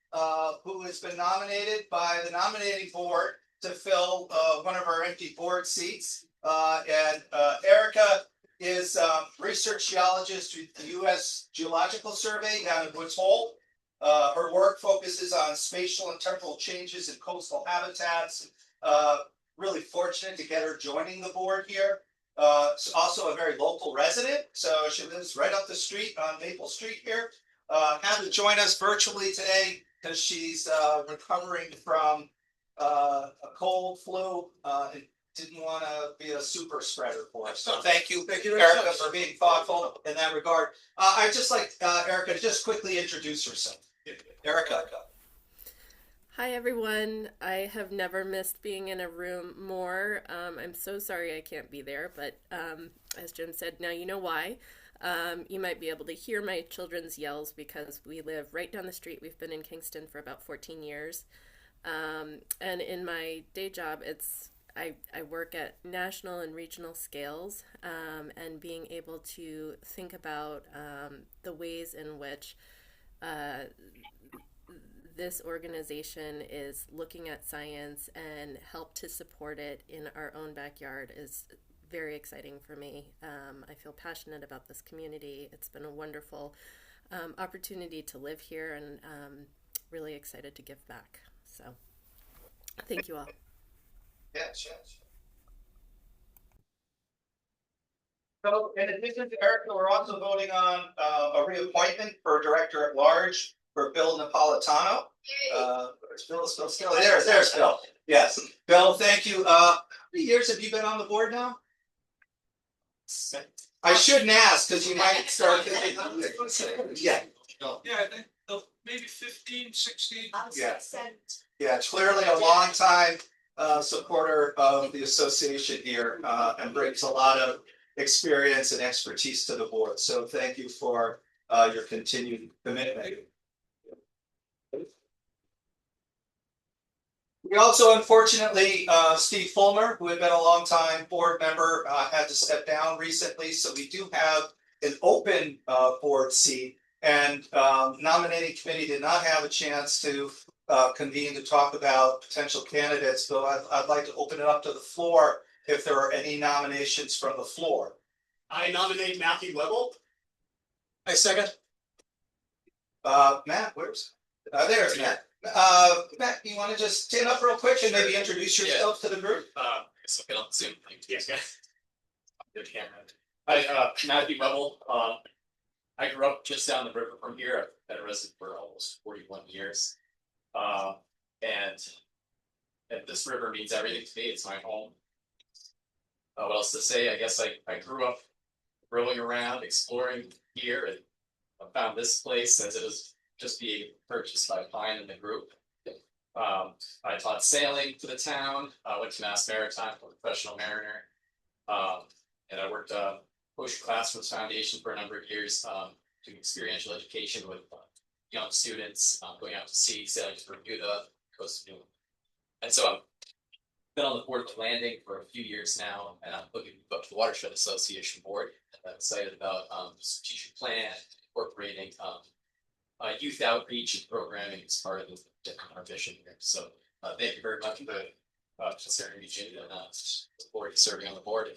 Speaker 1: who has been nominated by the nominating board to fill one of our empty board seats. Erica is research geologist with the U.S. Geological Survey down in Woods Hole. Her work focuses on spatial and temporal changes in coastal habitats. Really fortunate to get her joining the board here. She's also a very local resident, so she lives right up the street on Maple Street here. Had to join us virtually today because she's recovering from a cold, flu, and didn't want to be a super spreader for us. So thank you, Erica, for being thoughtful in that regard. I'd just like Erica to just quickly introduce herself. Erica.
Speaker 11: Hi everyone. I have never missed being in a room more. I'm so sorry I can't be there, but as Jim said, now you know why. You might be able to hear my children's yells because we live right down the street. We've been in Kingston for about 14 years. And in my day job, I work at national and regional scales, and being able to think about the ways in which this organization is looking at science and help to support it in our own backyard is very exciting for me. I feel passionate about this community. It's been a wonderful opportunity to live here, and really excited to give back. So thank you all.
Speaker 1: Yes. So in addition to Erica, we're also voting on a reappointment for Director at Large for Bill Napolitano. There's Bill. Yes, Bill, thank you. How many years have you been on the board now? I shouldn't ask because you might start thinking. Yeah.
Speaker 2: Yeah, I think maybe 15, 16.
Speaker 1: Yeah, clearly a long time supporter of the association here, and brings a lot of experience and expertise to the board. So thank you for your continued commitment. We also, unfortunately, Steve Fulmer, who had been a long time board member, had to step down recently. So we do have an open board seat, and nominating committee did not have a chance to convene to talk about potential candidates. So I'd like to open it up to the floor if there are any nominations from the floor.
Speaker 3: I nominate Matthew Webble.
Speaker 2: I second.
Speaker 1: Matt, where's there's Matt. Matt, you want to just stand up real quick and maybe introduce yourself to the group?
Speaker 3: Guess I'll get on Zoom. Yes, guys. Good camera. Hi, Matthew Webble. I grew up just down the river from here. I've been a resident for almost 41 years. And this river means everything to me. It's my home. What else to say? I guess I grew up rolling around, exploring here, and I found this place as it was just being purchased by Pine and the group. I taught sailing to the town. I went to Mass Maritime for a professional mariner. And I worked Ocean Classrooms Foundation for a number of years, doing experiential education with young students, going out to sea, sailing to Bermuda, coast of New England. And so I've been on the board of Landing for a few years now, and I'm looking to move up to the Watershed Association board. And I'm excited about the strategic plan, incorporating youth outreach and programming as part of our vision here. So thank you very much for considering me, Jim, and look forward to serving on the board.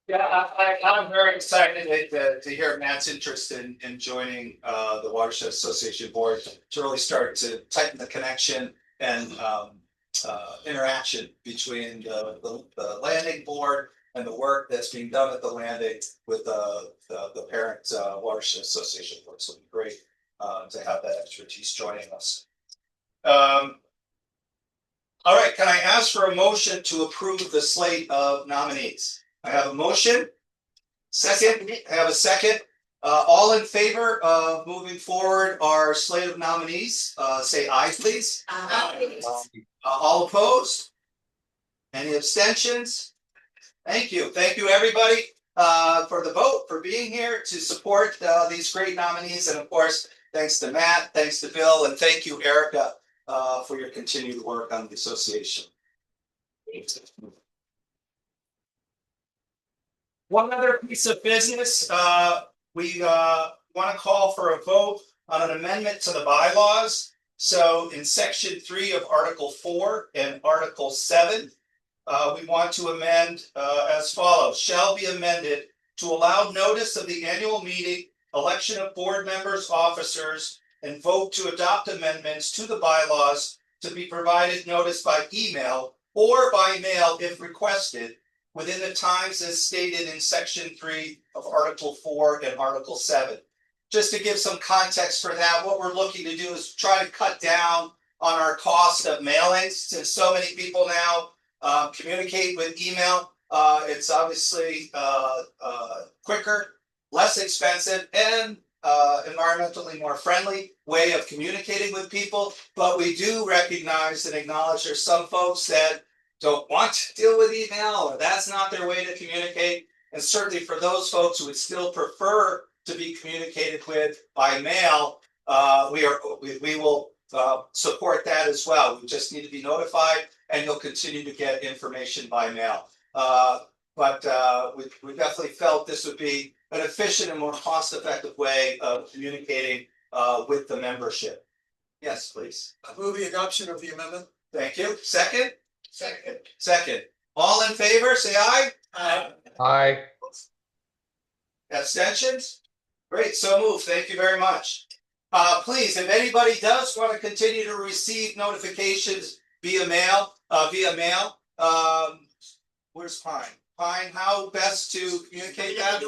Speaker 1: Yeah, I'm very excited to hear Matt's interest in joining the Watershed Association board to really start to tighten the connection and interaction between the landing board and the work that's being done at the landing with the parent Watershed Association board. So it'd be great to have that expertise joining us. All right, can I ask for a motion to approve the slate of nominees? I have a motion. Second, I have a second. All in favor of moving forward our slate of nominees, say aye, please.
Speaker 7: Aye.
Speaker 1: All opposed? Any abstentions? Thank you, everybody. for the vote, for being here to support these great nominees. And of course, thanks to Matt, thanks to Bill, and thank you, Erica, for your continued work on the association. One other piece of business, we want to call for a vote on an amendment to the bylaws. So in section 3 of Article 4 and Article 7, we want to amend as follows: shall be amended to allow notice of the annual meeting, election of board members, officers, and vote to adopt amendments to the bylaws to be provided notice by email or by mail if requested within the times as stated in section 3 of Article 4 and Article 7. Just to give some context for that, what we're looking to do is try to cut down on our cost of mailings, since so many people now communicate with email. It's obviously quicker, less expensive, and environmentally more friendly way of communicating with people. But we do recognize and acknowledge there's some folks that don't want to deal with email, or that's not their way to communicate. And certainly for those folks who would still prefer to be communicated with by mail, we will support that as well. We just need to be notified, and you'll continue to get information by mail. But we definitely felt this would be an efficient and more cost-effective way of communicating with the membership. Yes, please.
Speaker 2: I move the adoption of the amendment.
Speaker 1: Thank you. Second? Second. All in favor, say aye.
Speaker 10: Aye.
Speaker 1: Abstentions? Great, so moved. Thank you very much. Please, if anybody does want to continue to receive notifications via mail, where's Pine? Pine, how best to communicate that?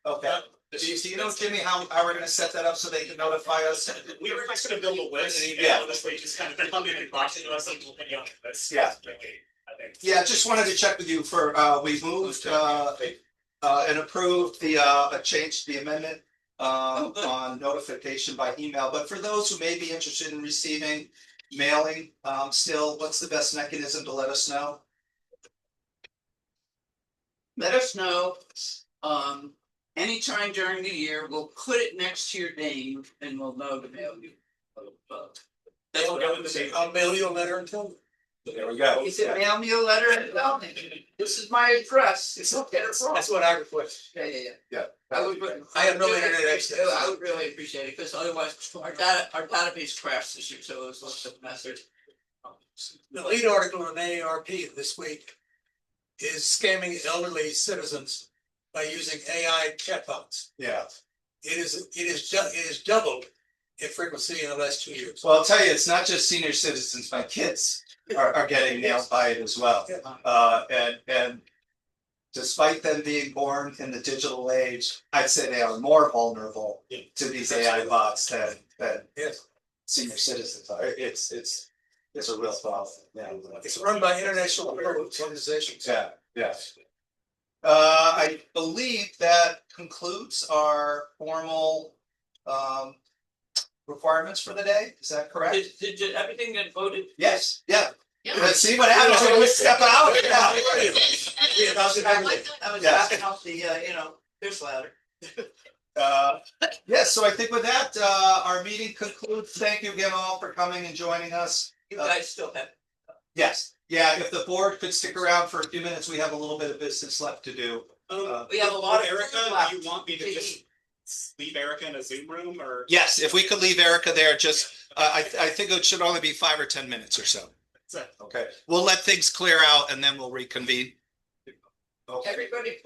Speaker 1: Okay. Do you know, Jimmy, how we're gonna set that up so they can notify us?
Speaker 3: We were just gonna build a list and email this way, just kind of come in and box it to us and we'll put you on the list.
Speaker 1: Yeah.
Speaker 3: I think.
Speaker 1: Yeah, just wanted to check with you for, we moved and approved changed the amendment on notification by email. But for those who may be interested in receiving mailing, still, what's the best mechanism to let us know?
Speaker 6: Let us know, anytime during the year. We'll put it next to your name and we'll know to mail you. That's what I would say.
Speaker 2: I'll mail you a letter and tell you.
Speaker 1: There we go.
Speaker 6: He said, mail me a letter and tell me, this is my address. It's okay.
Speaker 2: That's what I request.
Speaker 6: Yeah. I would.
Speaker 2: I have no internet access.
Speaker 6: I would really appreciate it, because otherwise our database crashed this year, so it was a little bit messy.
Speaker 2: The lead article in AARP this week is scamming elderly citizens by using AI chatbots.
Speaker 1: Yeah.
Speaker 2: It is doubled in frequency in the last 2 years.
Speaker 1: Well, I'll tell you, it's not just senior citizens. My kids are getting nailed by it as well. And despite them being born in the digital age, I'd say they are more vulnerable to these AI bots than senior citizens are. It's a real problem. Yeah.
Speaker 2: It's run by international organizations.
Speaker 1: Yeah. I believe that concludes our formal requirements for the day. Is that correct?
Speaker 6: Did everything get voted?
Speaker 1: Yes, yeah. Let's see what happens when we step out.
Speaker 6: I was backing off the, fish ladder.
Speaker 1: Yes, so I think with that, our meeting concludes. Thank you again all for coming and joining us.
Speaker 6: You guys still have.
Speaker 1: Yes, yeah, if the board could stick around for a few minutes, we have a little bit of business left to do.
Speaker 6: We have a lot of.
Speaker 3: Erica, do you want me to just leave Erica in a Zoom room or?
Speaker 1: Yes, if we could leave Erica there, just, I think it should only be 5 or 10 minutes or so. Okay, we'll let things clear out and then we'll reconvene. Okay.
Speaker 6: Everybody.